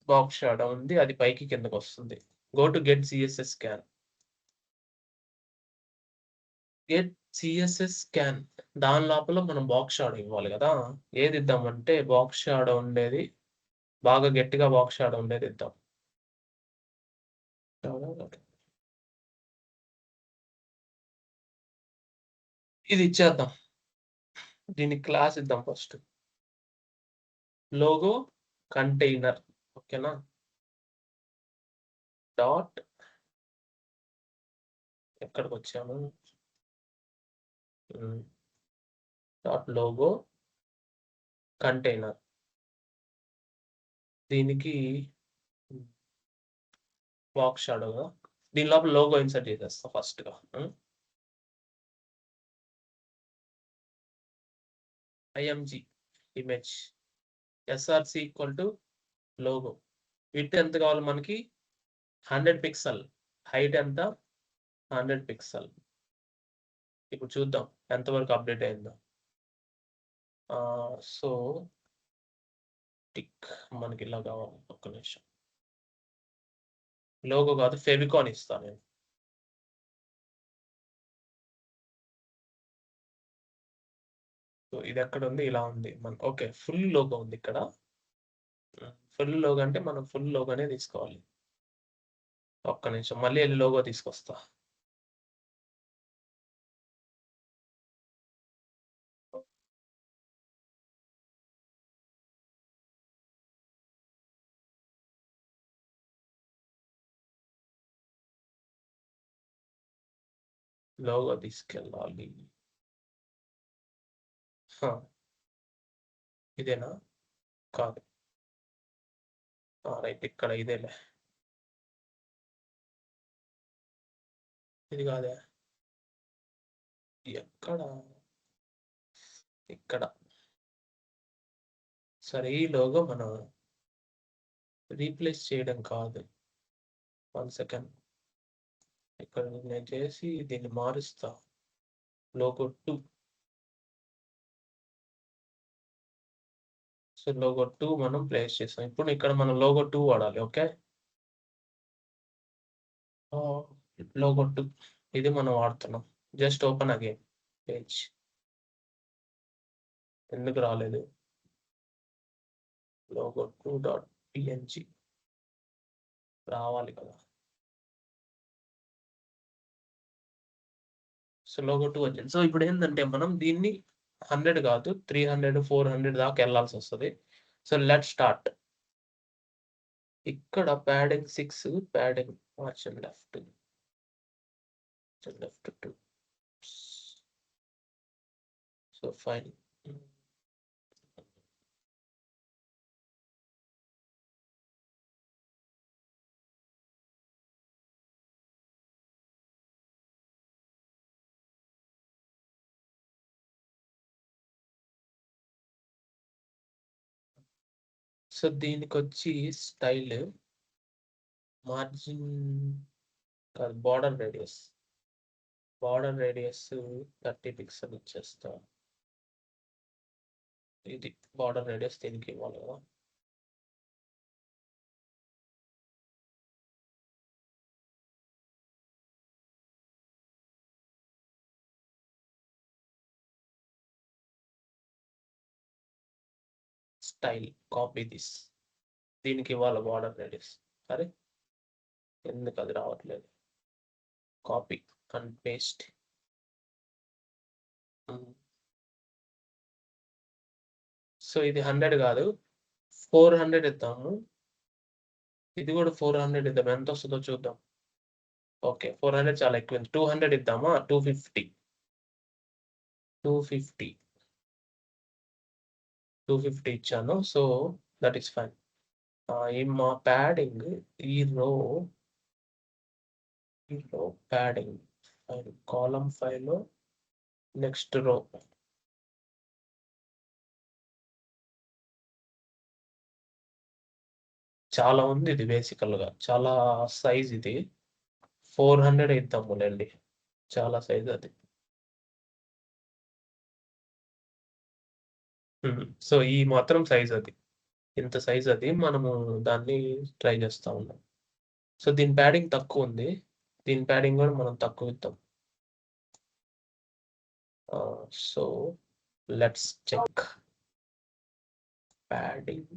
బాక్స్ షాడో ఉంది, అది పైకి కిందకి వస్తుంది. Go to get CSS scan. Get CSS scan, దాని లోపల మనం బాక్స్ షాడో ఇవ్వాలి కదా. ఏది ఇద్దామంటే బాక్స్ షాడో ఉండేది, బాగా గట్టిగా బాక్స్ షాడో ఉండేది ఇద్దాం. ఇది ఇచ్చేద్దాం, దీనికి క్లాస్ ఇద్దాం ఫస్ట్, లోగో కంటైనర్. ఓకేనా, డాట్ ఎక్కడికి వచ్చాము, డాట్ లోగో కంటైనర్. దీనికి బాక్స్ షాడోగా దీని లోపల లోగో ఇన్సర్ట్ చేసేస్తా ఫస్ట్ గా. IMG image, SRC equal to logo. Width ఎంత కావాలి మనకి 100 పిక్సెల్, హైట్ ఎంత 100 పిక్సెల్. ఇప్పుడు చూద్దాం ఎంతవరకు అప్డేట్ అయిందో. సో టిక్ మనకి ఇలా కావాలి. ఒక్క నిమిషం, లోగో కాదు ఫెవికాన్ ఇస్తాను నేను. సో ఇది ఎక్కడ ఉంది, ఇలా ఉంది మన. ఓకే, ఫుల్ లోగో ఉంది ఇక్కడ. ఫుల్ లోగో అంటే మనం ఫుల్ లోగోనే తీసుకోవాలి. ఒక్క నిమిషం, మళ్ళీ వెళ్ళి లోగో తీసుకొస్తా. లోగో తీసుకెళ్ళాలి. ఇదేనా? కాదు. రైట్, ఇక్కడ ఇదేలే. ఇది కాదే, ఎక్కడ? ఇక్కడ. సరే, ఈ లోగో మనం రీప్లేస్ చేయడం కాదు. 1 సెకండ్, ఇక్కడ నేను చేసి దీన్ని మారుస్తా. లోగో 2. సో లోగో 2 మనం ప్లేస్ చేస్తాం. ఇప్పుడు ఇక్కడ మనం లోగో 2 వాడాలి. ఓకే, లోగో 2 ఇది మనం వాడుతున్నాం. Just open again page. ఎందుకు రాలేదు? లోగో 2.png రావాలి కదా. సో లోగో 2 వచ్చింది. సో ఇప్పుడు ఏంటంటే మనం దీన్ని 100 కాదు 300 400 దాకా వెళ్ళాల్సి వస్తుంది. So let start. ఇక్కడ padding 6, padding margin left 2. So fine. So దీనికి వచ్చి స్టైల్ మార్జిన్ కాదు, బార్డర్ రేడియస్ 30 పిక్సెల్ ఇచ్చేస్తా. ఇది బార్డర్ రేడియస్ దీనికి ఇవ్వాలి కదా. స్టైల్ కాపీ దిస్, దీనికి ఇవ్వాలి బార్డర్ రేడియస్. సరే, ఎందుకు అది రావట్లేదు? Copy and paste. సో ఇది 100 కాదు 400 ఇద్దాము. ఇది కూడా 400 ఇద్దాం. ఎంత వస్తుందో చూద్దాం. ఓకే, 400 చాలా ఎక్కువ. 200 ఇద్దామా? 250 ఇచ్చాను. So that is fine. ఈ మా ప్యాడింగ్ ఈ రో ప్యాడింగ్ కాలమ్ 5లో నెక్స్ట్ రో చాలా ఉంది. ఇది బేసికల్ గా చాలా సైజ్. ఇది 400 ఇద్దాములేండి, చాలా సైజ్ అది. సో ఈ మాత్రం సైజ్ అది, ఇంత సైజ్ అది. మనము దాన్ని ట్రై చేస్తా ఉన్నాం. సో దీని ప్యాడింగ్ తక్కువ ఉంది, దీని ప్యాడింగ్ కూడా మనం తక్కువ ఇద్దాం. So let's check padding.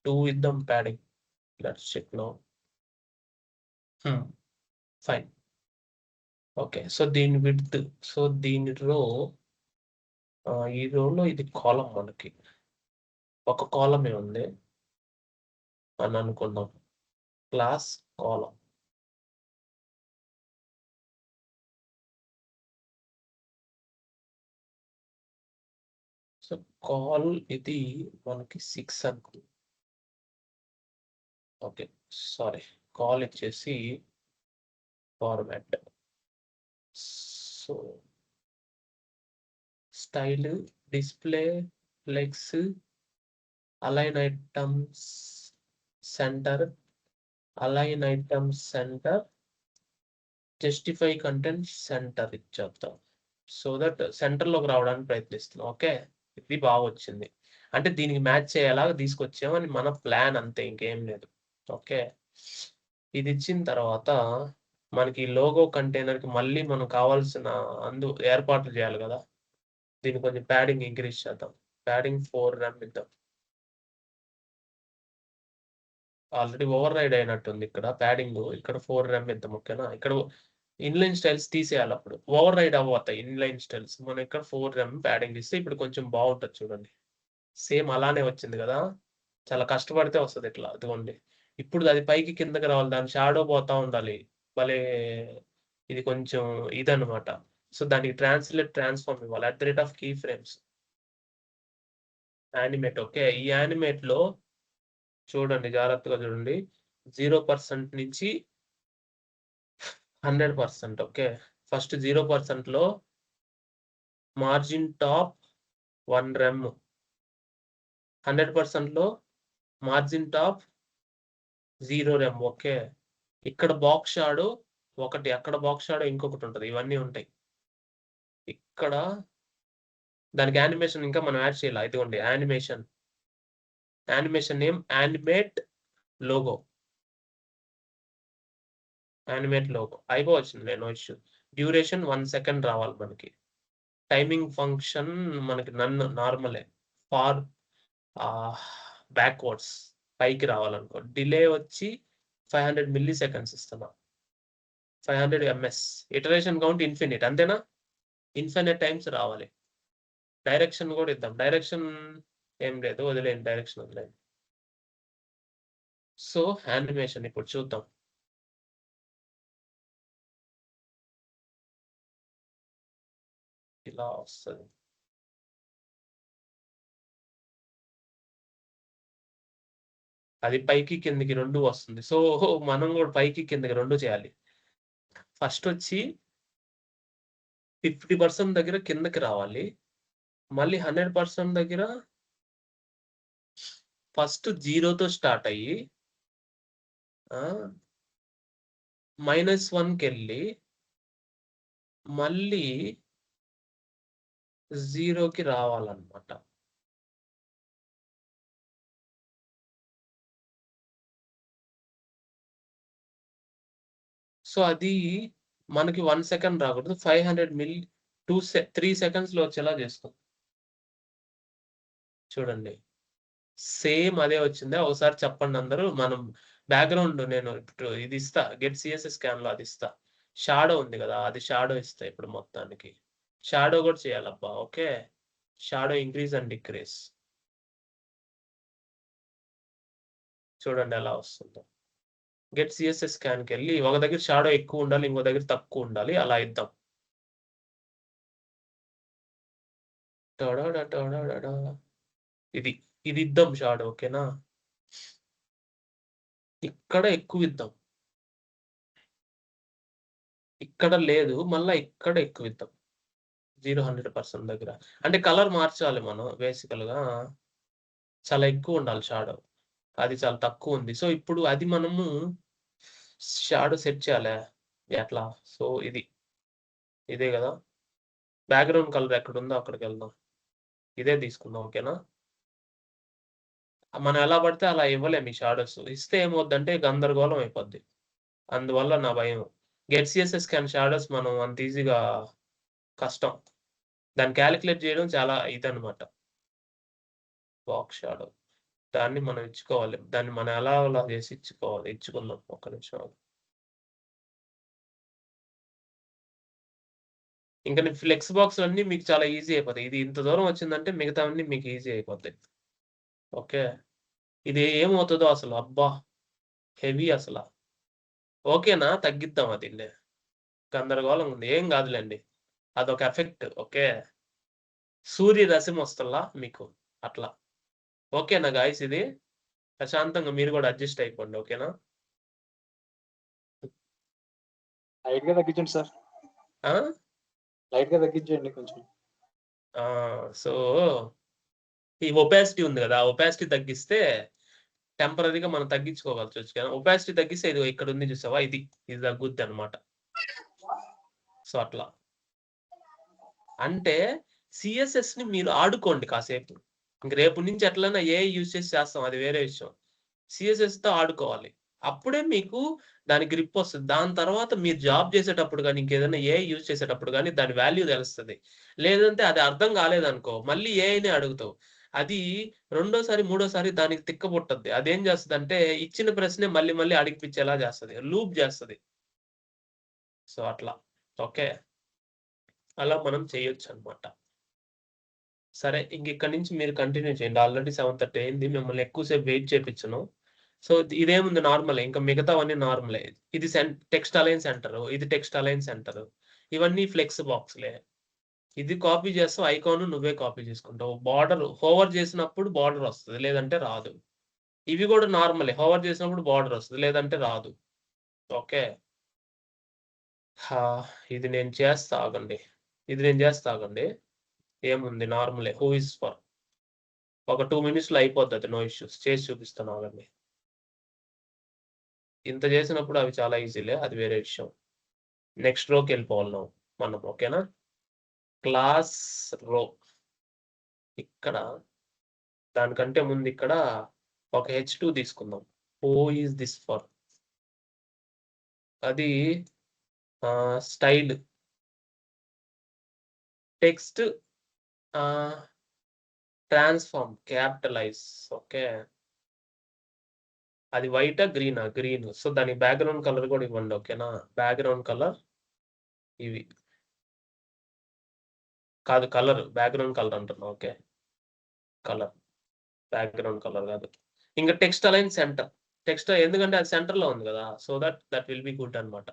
2 ఇద్దాం padding. Let's check now. Fine. Okay, so దీని విడ్త్, సో దీని రో, ఈ రోలో ఇది కాలం, మనకి ఒక కాలమే ఉంది అని అనుకుందాం. క్లాస్ కాలం. సో కాల్ ఇది మనకి 6 అనుకో. ఓకే, సారీ, కాల్ ఇచ్చేసి format. So style, display, flex, align items centre, align items centre, justify content centre ఇచ్చేద్దాం. సో దట్ సెంటర్లోకి రావడానికి ప్రయత్నిస్తున్నాం. ఓకే, ఇది బాగా వచ్చింది. అంటే దీనికి మ్యాచ్ అయ్యేలాగా తీసుకొచ్చామని మన ప్లాన్, అంతే, ఇంకేం లేదు. ఓకే, ఇది ఇచ్చిన తర్వాత మనకి లోగో కంటైనర్కి మళ్ళీ మనం కావాల్సిన ఏర్పాట్లు చేయాలి కదా. దీన్ని కొంచెం ప్యాడింగ్ ఇంక్రీజ్ చేద్దాం. ప్యాడింగ్ 4 RAM ఇద్దాం. ఆల్రెడీ ఓవర్ రైడ్ అయినట్టుంది ఇక్కడ ప్యాడింగ్. ఇక్కడ 4 RAM ఇద్దాం. ఓకేనా, ఇక్కడ ఇన్లైన్ స్టైల్స్ తీసేయాలి. అప్పుడు ఓవర్ రైడ్ అవ్వతాయి ఇన్లైన్ స్టైల్స్. మనం ఇక్కడ 4 RAM ప్యాడింగ్ ఇస్తే ఇప్పుడు కొంచెం బాగుంటుంది. చూడండి, సేమ్ అలానే వచ్చింది కదా. చాలా కష్టపడితే వస్తుంది ఇట్లా. అదిగోండి, ఇప్పుడు అది పైకి కిందకి రావాలి, దాని షాడో పోతా ఉండాలి. భలే ఇది కొంచెం ఇదన్నమాట. సో దానికి ట్రాన్స్ఫార్మ్ ఇవ్వాలి @ కీ ఫ్రేమ్స్ యానిమేట్. ఓకే, ఈ యానిమేట్ లో చూడండి, జాగ్రత్తగా చూడండి, 0% నుంచి 100%. ఓకే, ఫస్ట్ 0% లో మార్జిన్ టాప్ 1 RAM, 100% లో మార్జిన్ టాప్ 0 RAM. ఓకే, ఇక్కడ బాక్స్ షాడో ఒకటి, అక్కడ బాక్స్ షాడో ఇంకొకటి ఉంటుంది. ఇవన్నీ ఉంటాయి ఇక్కడ. దానికి యానిమేషన్ ఇంకా మనం యాడ్ చేయాలి. ఇదిగోండి యానిమేషన్ నేమ్ యానిమేట్ లోగో. అయిపోవచ్చింది, నో ఇష్యూ. డ్యూరేషన్ 1 సెకండ్ రావాలి మనకి. టైమింగ్ ఫంక్షన్ మనకి నార్మలే. ఫార్ బ్యాక్వర్డ్స్ పైకి రావాలనుకో. డిలే వచ్చి 500 milliseconds ఇస్తున్నా. 500 ms. ఇటరేషన్ కౌంట్ ఇన్ఫినిట్, అంతేనా? ఇన్ఫినిట్ టైమ్స్ రావాలి. డైరెక్షన్ కూడా ఇద్దాం. డైరెక్షన్ ఏం లేదు, వదిలేండి, డైరెక్షన్ వదిలేండి. సో యానిమేషన్ ఇప్పుడు చూద్దాం. ఇలా వస్తుంది. అది పైకి కిందకి 2 వస్తుంది. సో మనం కూడా పైకి కిందకి 2 చేయాలి. ఫస్ట్ వచ్చి 50% దగ్గర కిందకి రావాలి. మళ్ళీ 100% దగ్గర ఫస్ట్ 0తో స్టార్ట్ అయ్యి -1కి వెళ్ళి మళ్ళీ 0కి రావాలన్నమాట. సో అది మనకి 1 సెకండ్ రాకూడదు, 500 మిల్లీ 3 seconds లో వచ్చేలా చేస్తాం. చూడండి, సేమ్ అదే వచ్చిందా? ఒకసారి చెప్పండి అందరూ. మనం బ్యాక్గ్రౌండ్ నేను ఇప్పుడు ఇది ఇస్తా, గెట్ సిఎస్ఎస్ స్కాన్ లో అది ఇస్తా. షాడో ఉంది కదా, అది షాడో ఇస్తా ఇప్పుడు మొత్తానికి. షాడో కూడా చేయాలబ్బా. Okay, shadow increase and decrease. చూడండి ఎలా వస్తుందో. గెట్ సిఎస్ఎస్ స్కాన్కి వెళ్ళి ఒక దగ్గర షాడో ఎక్కువ ఉండాలి, ఇంకో దగ్గర తక్కువ ఉండాలి, అలా ఇద్దాం. ఇది ఇద్దాం షాడో. ఓకేనా, ఇక్కడ ఎక్కువ ఇద్దాం, ఇక్కడ లేదు, మళ్ళా ఇక్కడ ఎక్కువ ఇద్దాం. 100% దగ్గర. అంటే కలర్ మార్చాలి మనం బేసికల్ గా. చాలా ఎక్కువ ఉండాలి షాడో, అది చాలా తక్కువ ఉంది. సో ఇప్పుడు అది మనము షాడో సెట్ చేయాలి. ఎట్లా? సో ఇదే కదా బ్యాక్గ్రౌండ్ కలర్, ఎక్కడ ఉందో అక్కడికి వెళ్దాం. ఇదే తీసుకుందాం. ఓకేనా, మనం ఎలా పడితే అలా ఇవ్వలేము ఈ షాడోస్. ఇస్తే ఏమవుద్దంటే గందరగోళం అయిపోద్ది. అందువల్ల నా భయం. గెట్ సిఎస్ఎస్ స్కాన్ షాడోస్ మనం అంత ఈజీగా కష్టం. దాన్ని క్యాలిక్యులేట్ చేయడం చాలా ఇదనమాట. బాక్స్ షాడో దాన్ని మనం ఇచ్చుకోవాలి. దాన్ని మనం అలా చేసి ఇచ్చుకుందాం. ఒక్క నిమిషం. ఇంకా ఫ్లెక్స్ బాక్స్ అన్ని మీకు చాలా ఈజీ అయిపోతాయి. ఇది ఇంత దూరం వచ్చిందంటే మిగతావన్నీ మీకు ఈజీ అయిపోతాయి. ఓకే, ఇది ఏమవుతుందో అసలు, అబ్బా హెవీ అసలు. ఓకేనా, తగ్గిద్దాం. అది గందరగోళం ఉంది, ఏం కాదులేండి, అదొక ఎఫెక్ట్. ఓకే, సూర్యరశ్మి వస్తల్లా మీకు అట్లా. ఓకేనా గాయస్, ఇది ప్రశాంతంగా మీరు కూడా అడ్జస్ట్ అయిపోండి. ఓకేనా, లైట్ గా తగ్గించండి సార్, లైట్ గా తగ్గించండి కొంచెం. సో ఈ ఒపాసిటీ ఉంది కదా, ఒపాసిటీ తగ్గిస్తే టెంపరీగా మనం తగ్గించుకోవచ్చు కానీ ఒపాసిటీ తగ్గిస్తే ఇది ఇక్కడ ఉంది చూసావా, ఇది తగ్గుద్ది అనమాట. సో అట్లా అంటే సిఎస్ఎస్ ని మీరు ఆడుకోండి కాసేపు. ఇంక రేపు నుంచి ఎట్లైనా ఏ యూజ్ చేసి చేస్తాం, అది వేరే విషయం. సిఎస్ఎస్ తో ఆడుకోవాలి, అప్పుడే మీకు దాని గ్రిప్ వస్తుంది. దాని తర్వాత మీరు జాబ్ చేసేటప్పుడు కానీ ఇంకేదైనా ఏ యూజ్ చేసేటప్పుడు కానీ దాని వాల్యూ తెలుస్తుంది. లేదంటే అది అర్థం కాలేదనుకో మళ్ళీ ఏఐనే అడుగుతావు, అది రెండోసారి మూడోసారి దానికి తిక్కబుట్టద్ది. అదేం చేస్తుంది అంటే ఇచ్చిన ప్రశ్నే మళ్ళీ మళ్ళీ అడిగిపించేలా చేస్తుంది, లూప్ చేస్తుంది. సో అట్లా ఓకే, అలా మనం చేయొచ్చు అనమాట. సరే, ఇంక ఇక్కడ నుంచి మీరు కంటిన్యూ చేయండి. ఆల్రెడీ 7:30 అయింది, మిమ్మల్ని ఎక్కువసేపు వెయిట్ చేయించను. సో ఇదేముంది నార్మలే, ఇంకా మిగతావన్నీ నార్మలే. ఇది టెక్స్ట్ అలైన్ సెంటర్, ఇది టెక్స్ట్ అలైన్ సెంటర్, ఇవన్నీ ఫ్లెక్స్ బాక్స్లే. ఇది కాపీ చేస్తావు, ఐకాన్ నువ్వే కాపీ చేసుకుంటావు. బార్డర్ హోవర్ చేసినప్పుడు బార్డర్ వస్తుంది, లేదంటే రాదు. ఇవి కూడా నార్మలే, హోవర్ చేసినప్పుడు బార్డర్ వస్తుంది, లేదంటే రాదు. ఓకే, ఇది నేను చేస్తా ఆగండి. ఏముంది నార్మలే, హూ ఇస్ ఫర్ ఒక 2 minutes లో అయిపోతుంది, నో ఇష్యూస్. చేసి చూపిస్తాను ఆగండి. ఇంత చేసినప్పుడు అవి చాలా ఈజీలే, అది వేరే విషయం. నెక్స్ట్ రోకి వెళ్ళిపోవాలి మనం, ఓకేనా? క్లాస్ రో, ఇక్కడ దానికంటే ముందు ఇక్కడ ఒక H2 తీసుకుందాం. హూ ఈజ్ దిస్ ఫర్, అది style text transform capitalise. Okay, అది వైటా గ్రీనా? గ్రీన్. సో దానికి బ్యాక్గ్రౌండ్ కలర్ కూడా ఇవ్వండి, ఓకేనా? బ్యాక్గ్రౌండ్ కలర్ ఇవి కాదు, కలర్ బ్యాక్గ్రౌండ్ కలర్ అంటున్నా. ఓకే, కలర్ బ్యాక్గ్రౌండ్ కలర్ కాదు. ఇంకా టెక్స్ట్ అలైన్ సెంటర్, టెక్స్ట్ ఎందుకంటే అది సెంటర్ లో ఉంది కదా, so that will be good అనమాట.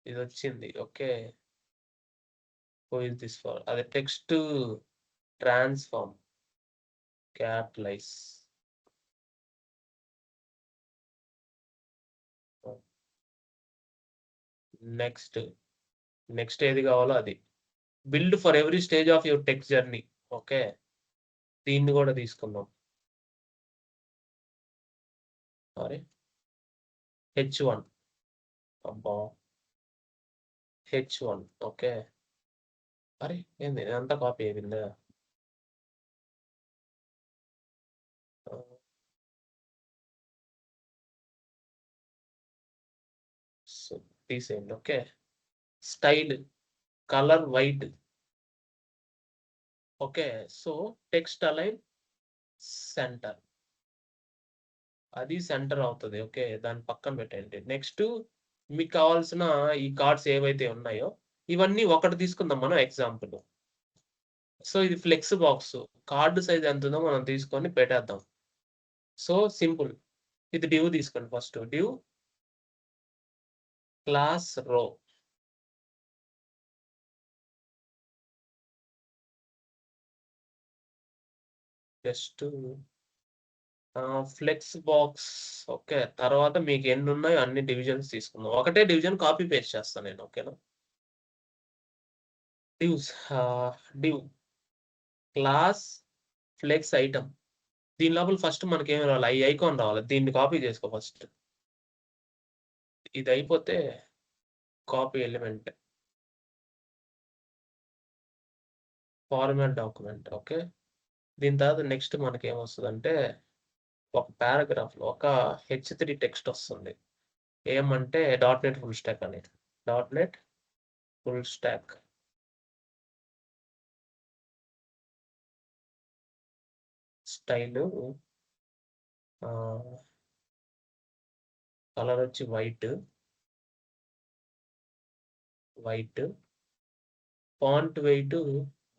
ఇది వచ్చింది. Okay, who is this for, అదే టెక్స్ట్ ట్రాన్స్ఫార్మ్ క్యాపిటలైజ్. నెక్స్ట్ ఏది కావాలో అది. Build for every stage of your text journey. Okay, దీన్ని కూడా తీసుకుందాం. Sorry, H1. అబ్బా, H1. ఓకే, అరే ఏంది అంతా కాపీ అయిపోయిందా? సో తీసేయండి. Okay, style colour white. Okay, so text align centre, అది సెంటర్ అవుతుంది. ఓకే, దాని పక్కన పెట్టండి. నెక్స్ట్ మీకు కావాల్సిన ఈ కార్డ్స్ ఏవైతే ఉన్నాయో ఇవన్నీ ఒకటి తీసుకుందాం మనం ఎగ్జాంపుల్. సో ఇది ఫ్లెక్స్ బాక్స్, కార్డు సైజ్ ఎంత ఉందో మనం తీసుకొని పెట్టేద్దాం. సో సింపుల్, ఇది డివ్ తీసుకోండి. ఫస్ట్ డివ్ క్లాస్ రో, జస్ట్ ఫ్లెక్స్ బాక్స్. ఓకే, తర్వాత మీకు ఎన్ని ఉన్నాయో అన్ని డివిజన్స్ తీసుకుందాం. ఒకటే డివిజన్ కాపీ పేస్ట్ చేస్తాను నేను, ఓకేనా? Divs, div class flex item, దీని లోపల ఫస్ట్ మనకి ఏమి రావాలి, ఈ ఐకాన్ రావాలి. దీన్ని కాపీ చేసుకో ఫస్ట్. ఇది అయిపోతే copy element, format document. Okay, దీని తర్వాత నెక్స్ట్ మనకి ఏమొస్తుంది అంటే ఒక పారాగ్రాఫ్ లో ఒక H3 టెక్స్ట్ వస్తుంది. ఏమంటే .NET ఫుల్ స్టాక్ అని, .NET full stock. Style colour వచ్చి వైట్, ఫాంట్ వెయిట్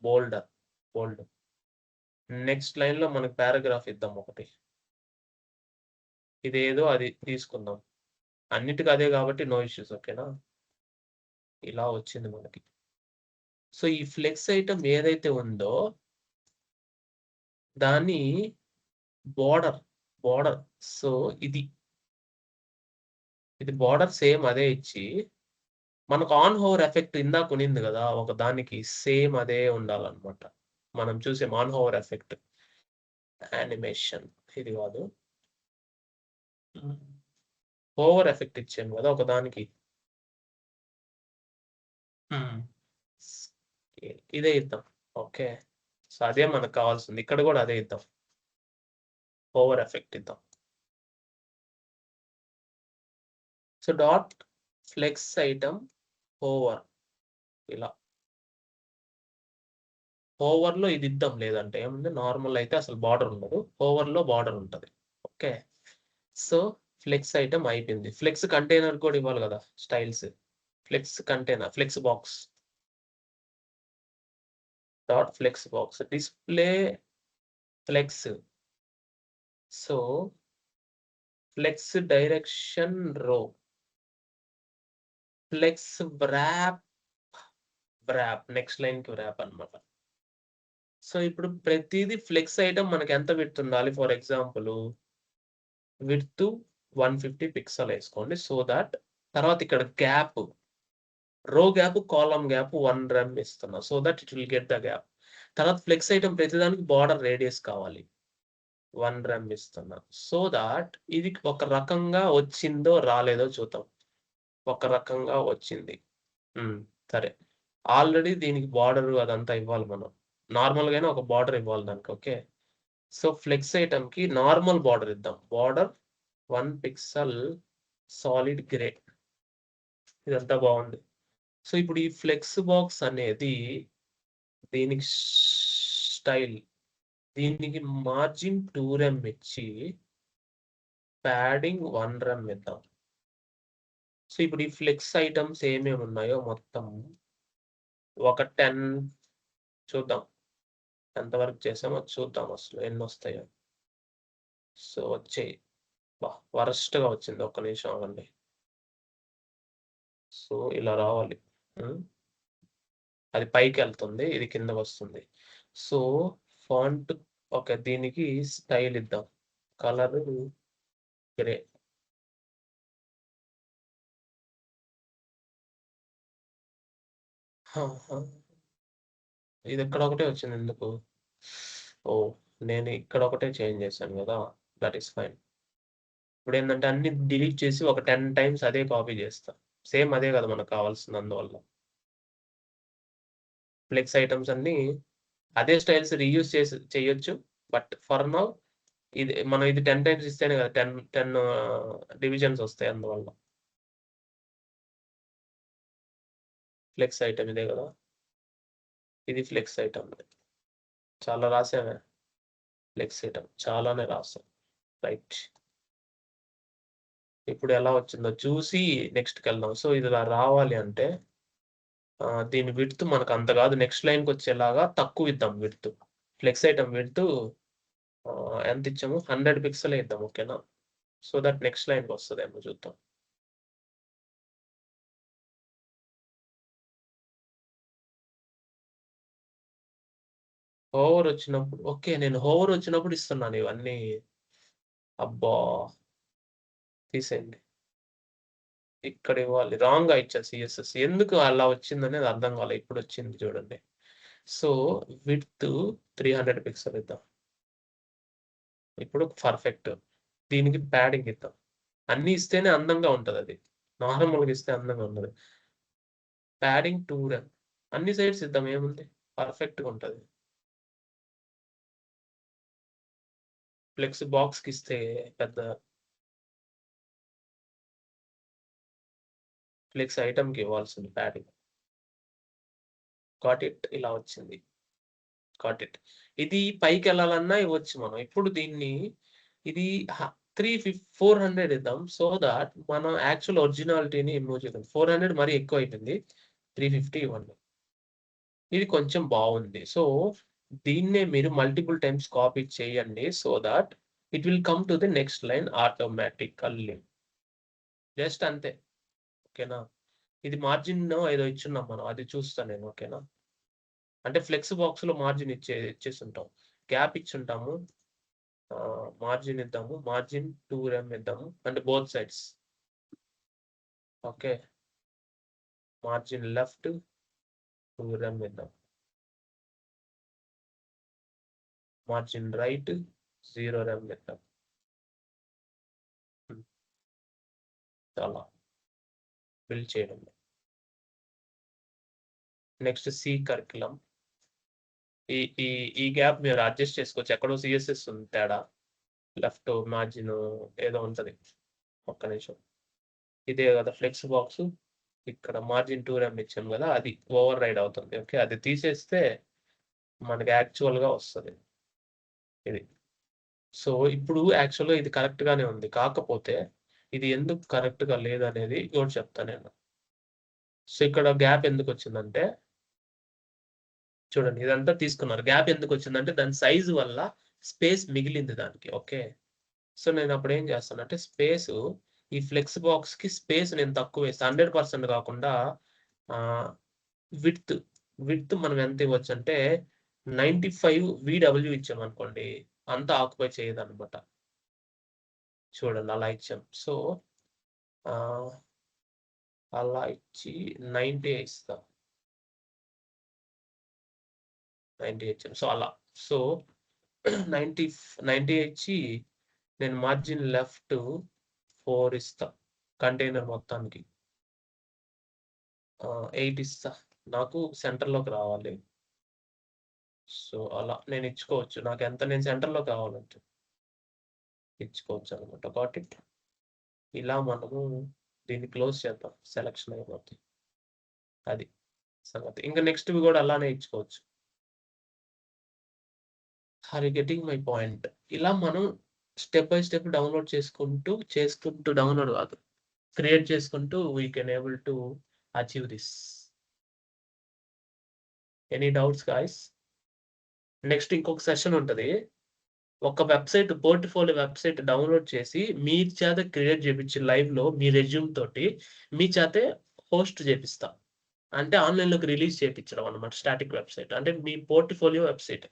బోల్డ్. నెక్స్ట్ లైన్ లో మనకి పారాగ్రాఫ్ ఇద్దాం ఒకటి, ఇదేదో అది తీసుకుందాం. అన్నిటికీ అదే కాబట్టి నో ఇష్యూస్, ఓకేనా? ఇలా వచ్చింది మనకి. సో ఈ ఫ్లెక్స్ ఐటమ్ ఏదైతే ఉందో దాని బోర్డర్, సో ఇది బార్డర్ సేమ్ అదే ఇచ్చి మనకు ఆన్ హోవర్ ఎఫెక్ట్ ఇందాక ఉన్నింది కదా ఒక దానికి సేమ్ అదే ఉండాలన్నమాట. మనం చూసే ఆన్ హోవర్ ఎఫెక్ట్ యానిమేషన్ ఇది కాదు, ఓవర్ ఎఫెక్ట్ ఇచ్చాను కదా ఒక దానికి, ఇదే ఇద్దాం. ఓకే, సో అదే మనకు కావాల్సింది. ఇక్కడ కూడా అదే ఇద్దాం, ఓవర్ ఎఫెక్ట్ ఇద్దాం. So dot flex item hover, ఇలా ఓవర్ లో ఇది ఇద్దాం. లేదంటే ఏముంది, నార్మల్ అయితే అసలు బార్డర్ ఉండదు, ఓవర్ లో బార్డర్ ఉంటుంది. ఓకే, సో ఫ్లెక్స్ ఐటమ్ అయిపోయింది. ఫ్లెక్స్ కంటైనర్ కూడా ఇవ్వాలి కదా styles. Flex container, flex box dot flex box display flex. So flex direction row, flex wrap, next line కి వ్రాప్ అన్నమాట. సో ఇప్పుడు ప్రతిదీ ఫ్లెక్స్ ఐటమ్ మనకి ఎంత విడ్త్ ఉండాలి? ఫర్ ఎగ్జాంపుల్ విడ్త్ 150 పిక్సెల్ వేసుకోండి. సో దాట్ తర్వాత ఇక్కడ gap, row gap, column gap 1 rem ఇస్తున్నా. So that it will get the gap. తర్వాత ఫ్లెక్స్ ఐటమ్ ప్రతిదానికి బార్డర్ రేడియస్ కావాలి, 1 rem ఇస్తున్నా. సో దాట్ ఇది ఒక రకంగా వచ్చిందో రాలేదో చూద్దాం. ఒక రకంగా వచ్చింది. సరే, ఆల్రెడీ దీనికి బార్డర్ అదంతా ఇవ్వాలి మనం. నార్మల్ గానే ఒక బార్డర్ ఇవ్వాలి దానికి. ఓకే, సో ఫ్లెక్స్ ఐటమ్ కి నార్మల్ బార్డర్ ఇద్దాం. Border 1 pixel solid grey. ఇదంతా బాగుంది. సో ఇప్పుడు ఈ ఫ్లెక్స్ బాక్స్ అనేది దీనికి స్టైల్, దీనికి మార్జిన్ 2 rem ఇచ్చి ప్యాడింగ్ 1 rem ఇద్దాం. సో ఇప్పుడు ఈ ఫ్లెక్స్ ఐటమ్స్ ఏమేమి ఉన్నాయో మొత్తం ఒక 10 చూద్దాం. ఎంతవరకు చేసామో చూద్దాం, అసలు ఎన్ని వస్తాయో. సో వచ్చాయి, వరస్ట్ గా వచ్చింది. ఒక్క నిమిషం అవ్వండి. సో ఇలా రావాలి, అది పైకి వెళ్తుంది, ఇది కిందకి వస్తుంది. సో ఫాంట్, ఓకే, దీనికి స్టైల్ ఇద్దాం, కలర్ గ్రే. ఇది ఇక్కడ ఒకటే వచ్చింది ఎందుకు? ఓ, నేను ఇక్కడ ఒకటే చేంజ్ చేశాను కదా, దట్ ఈస్ ఫైన్. ఇప్పుడు ఏంటంటే అన్ని డిలీట్ చేసి ఒక 10 times అదే కాపీ చేస్తా. సేమ్ అదే కదా మనకు కావాల్సింది. అందువల్ల ఫ్లెక్స్ ఐటమ్స్ అన్ని అదే స్టైల్స్ రీయూజ్ చేయొచ్చు. బట్ ఫర్ నౌ ఇది మనం ఇది 10 times ఇస్తేనే కదా 10 డివిజన్స్ వస్తాయి. అందువల్ల ఫ్లెక్స్ ఐటమ్ ఇదే కదా, ఇది ఫ్లెక్స్ ఐటమ్. చాలా రాసామే, ఫ్లెక్స్ ఐటమ్ చాలానే రాసాం. రైట్, ఇప్పుడు ఎలా వచ్చిందో చూసి నెక్స్ట్కి వెళ్దాం. సో ఇది ఇలా రావాలి అంటే దీని విడ్త్ మనకు అంత కాదు, నెక్స్ట్ లైన్కి వచ్చేలాగా తక్కువ ఇద్దాం విడ్త్. ఫ్లెక్స్ ఐటమ్ విడ్త్ ఎంత ఇచ్చాము? 100 పిక్సెల్ ఇద్దాం. ఓకేనా, సో దట్ నెక్స్ట్ లైన్కి వస్తుందేమో చూద్దాం. హోవర్ వచ్చినప్పుడు, ఓకే, నేను హోవర్ వచ్చినప్పుడు ఇస్తున్నాను ఇవన్నీ. అబ్బా, తీసేయండి, ఇక్కడ ఇవ్వాలి. రాంగ్ గా ఇచ్చా సిఎస్ఎస్. ఎందుకు అలా వచ్చింది అనేది అర్థం కావాలి. ఇప్పుడు వచ్చింది చూడండి. సో విడ్త్ 300 పిక్సెల్ ఇద్దాం. ఇప్పుడు పర్ఫెక్ట్. దీనికి ప్యాడింగ్ ఇద్దాం. అన్ని ఇస్తేనే అందంగా ఉంటది, అది నార్మల్గా ఇస్తే అందంగా ఉండదు. ప్యాడింగ్ 2 rem, అన్ని సైడ్స్ ఇద్దాం, ఏముంది, పర్ఫెక్ట్ గా ఉంటది. ఫ్లెక్స్ బాక్స్ కి ఇస్తే పెద్ద, ఫ్లెక్స్ ఐటమ్ కి ఇవ్వాల్సింది ప్యాడింగ్. గాట్ ఇట్, ఇలా వచ్చింది. Got it. ఇది పైకి వెళ్ళాలన్నా ఇవ్వచ్చు మనం. ఇప్పుడు దీన్ని ఇది 400 ఇద్దాం. సో దాట్ మనం యాక్చువల్ ఒరిజినాలిటీని మూవ్ చేద్దాం. 400 మరీ ఎక్కువ అయిపోయింది, 350 ఇవ్వండి. ఇది కొంచెం బాగుంది. సో దీన్నే మీరు మల్టిపుల్ టైమ్స్ కాపీ చేయండి. So that it will come to the next line automatically. Just అంతే. ఓకేనా, ఇది మార్జిన్ ఏదో ఇచ్చున్నాం మనం, అది చూస్తాను నేను. ఓకేనా, అంటే ఫ్లెక్స్ బాక్స్ లో మార్జిన్ ఇచ్చేసి ఉంటాం, గ్యాప్ ఇచ్చి ఉంటాము. మార్జిన్ ఇద్దాము, మార్జిన్ 2 rem ఇద్దాము, అంటే both sides. Okay, margin left 2 rem ఇద్దాం. మార్జిన్ రైట్ 0 rem ఇద్దాం. చాలా బిల్డ్ చేయడం. Next C curriculum. ఈ ఈ ఈ గ్యాప్ మీరు అడ్జస్ట్ చేసుకోవచ్చు. ఎక్కడో సిఎస్ఎస్ ఉంది తేడా, లెఫ్ట్ మార్జిన్ ఏదో ఉంటది. ఒక్క నిమిషం. ఇదే కదా ఫ్లెక్స్ బాక్స్, ఇక్కడ మార్జిన్ 2 rem ఇచ్చాం కదా, అది ఓవర్ రైడ్ అవుతుంది. ఓకే, అది తీసేస్తే మనకి యాక్చువల్ గా వస్తుంది ఇది. సో ఇప్పుడు యాక్చువల్గా ఇది కరెక్ట్ గానే ఉంది, కాకపోతే ఇది ఎందుకు కరెక్ట్ గా లేదనేది కూడా చెప్తాను నేను. సో ఇక్కడ గ్యాప్ ఎందుకు వచ్చిందంటే చూడండి, ఇదంతా తీసుకున్నారు. గ్యాప్ ఎందుకు వచ్చిందంటే దాని సైజు వల్ల స్పేస్ మిగిలింది దానికి. ఓకే, సో నేను అప్పుడు ఏం చేస్తానంటే స్పేస్, ఈ ఫ్లెక్స్ బాక్స్ కి స్పేస్ నేను తక్కువ వేస్తాను. 100% కాకుండా విడ్త్ విడ్త్ మనం ఎంత ఇవ్వచ్చు అంటే 95 VW ఇచ్చాం అనుకోండి, అంతా ఆక్యుపై చేయదు అనమాట. చూడండి అలా ఇచ్చాం. సో అలా ఇచ్చి 90 ఇస్తాం, 90 ఇచ్చాం. సో అలా, సో 90 ఇచ్చి నేను మార్జిన్ లెఫ్ట్ 4 ఇస్తా కంటైనర్ మొత్తానికి. 8 ఇస్తా, నాకు సెంటర్లోకి రావాలి. సో అలా నేను ఇచ్చుకోవచ్చు, నాకు ఎంత నేను సెంటర్లోకి కావాలంటే ఇచ్చుకోవచ్చు అనమాట. Got it. ఇలా మనము దీన్ని క్లోజ్ చేద్దాం, సెలక్షన్ అయిపోతుంది. అది సంగతి. ఇంకా నెక్స్ట్ కూడా అలానే ఇచ్చుకోవచ్చు. Are you getting my point? ఇలా మనం స్టెప్ బై స్టెప్ డౌన్లోడ్ చేసుకుంటూ డౌన్లోడ్ కాదు, క్రియేట్ చేసుకుంటూ we can able to achieve this. Any doubts guys? Next ఇంకొక సెషన్ ఉంటుంది. ఒక వెబ్సైట్, పోర్ట్ఫోలియో వెబ్సైట్ డౌన్లోడ్ చేసి మీ చేత క్రియేట్ చేపించి లైవ్ లో మీ రెజ్యూమ్ తోటి మీ చేతే హోస్ట్ చేపిస్తా. అంటే ఆన్లైన్లోకి రిలీజ్ చేయించడం అనమాట. స్టాటిక్ వెబ్సైట్ అంటే మీ పోర్ట్ఫోలియో వెబ్సైట్.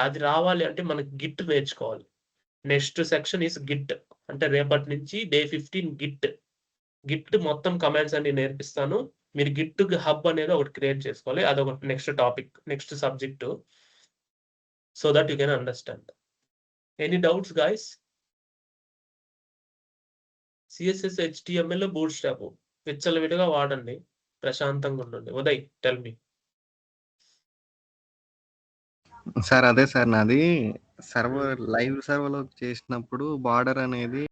అది రావాలి అంటే మనకి గిట్ నేర్చుకోవాలి. Next section is Git. అంటే రేపటి నుంచి డే 15 గిట్ మొత్తం కమాండ్స్ అన్ని నేర్పిస్తాను. మీరు గిట్ హబ్ అనేది ఒకటి క్రియేట్ చేసుకోవాలి. అదొకటి next topic, next subject, so that you can understand. Any doubts guys? CSS HTML boot strap విచ్చలవిడిగా వాడండి, ప్రశాంతంగా ఉండండి. Uday tell me. సార్ అదే సార్, నాది సర్వర్ లైవ్ సర్వర్లో చేసినప్పుడు బార్డర్ అనేది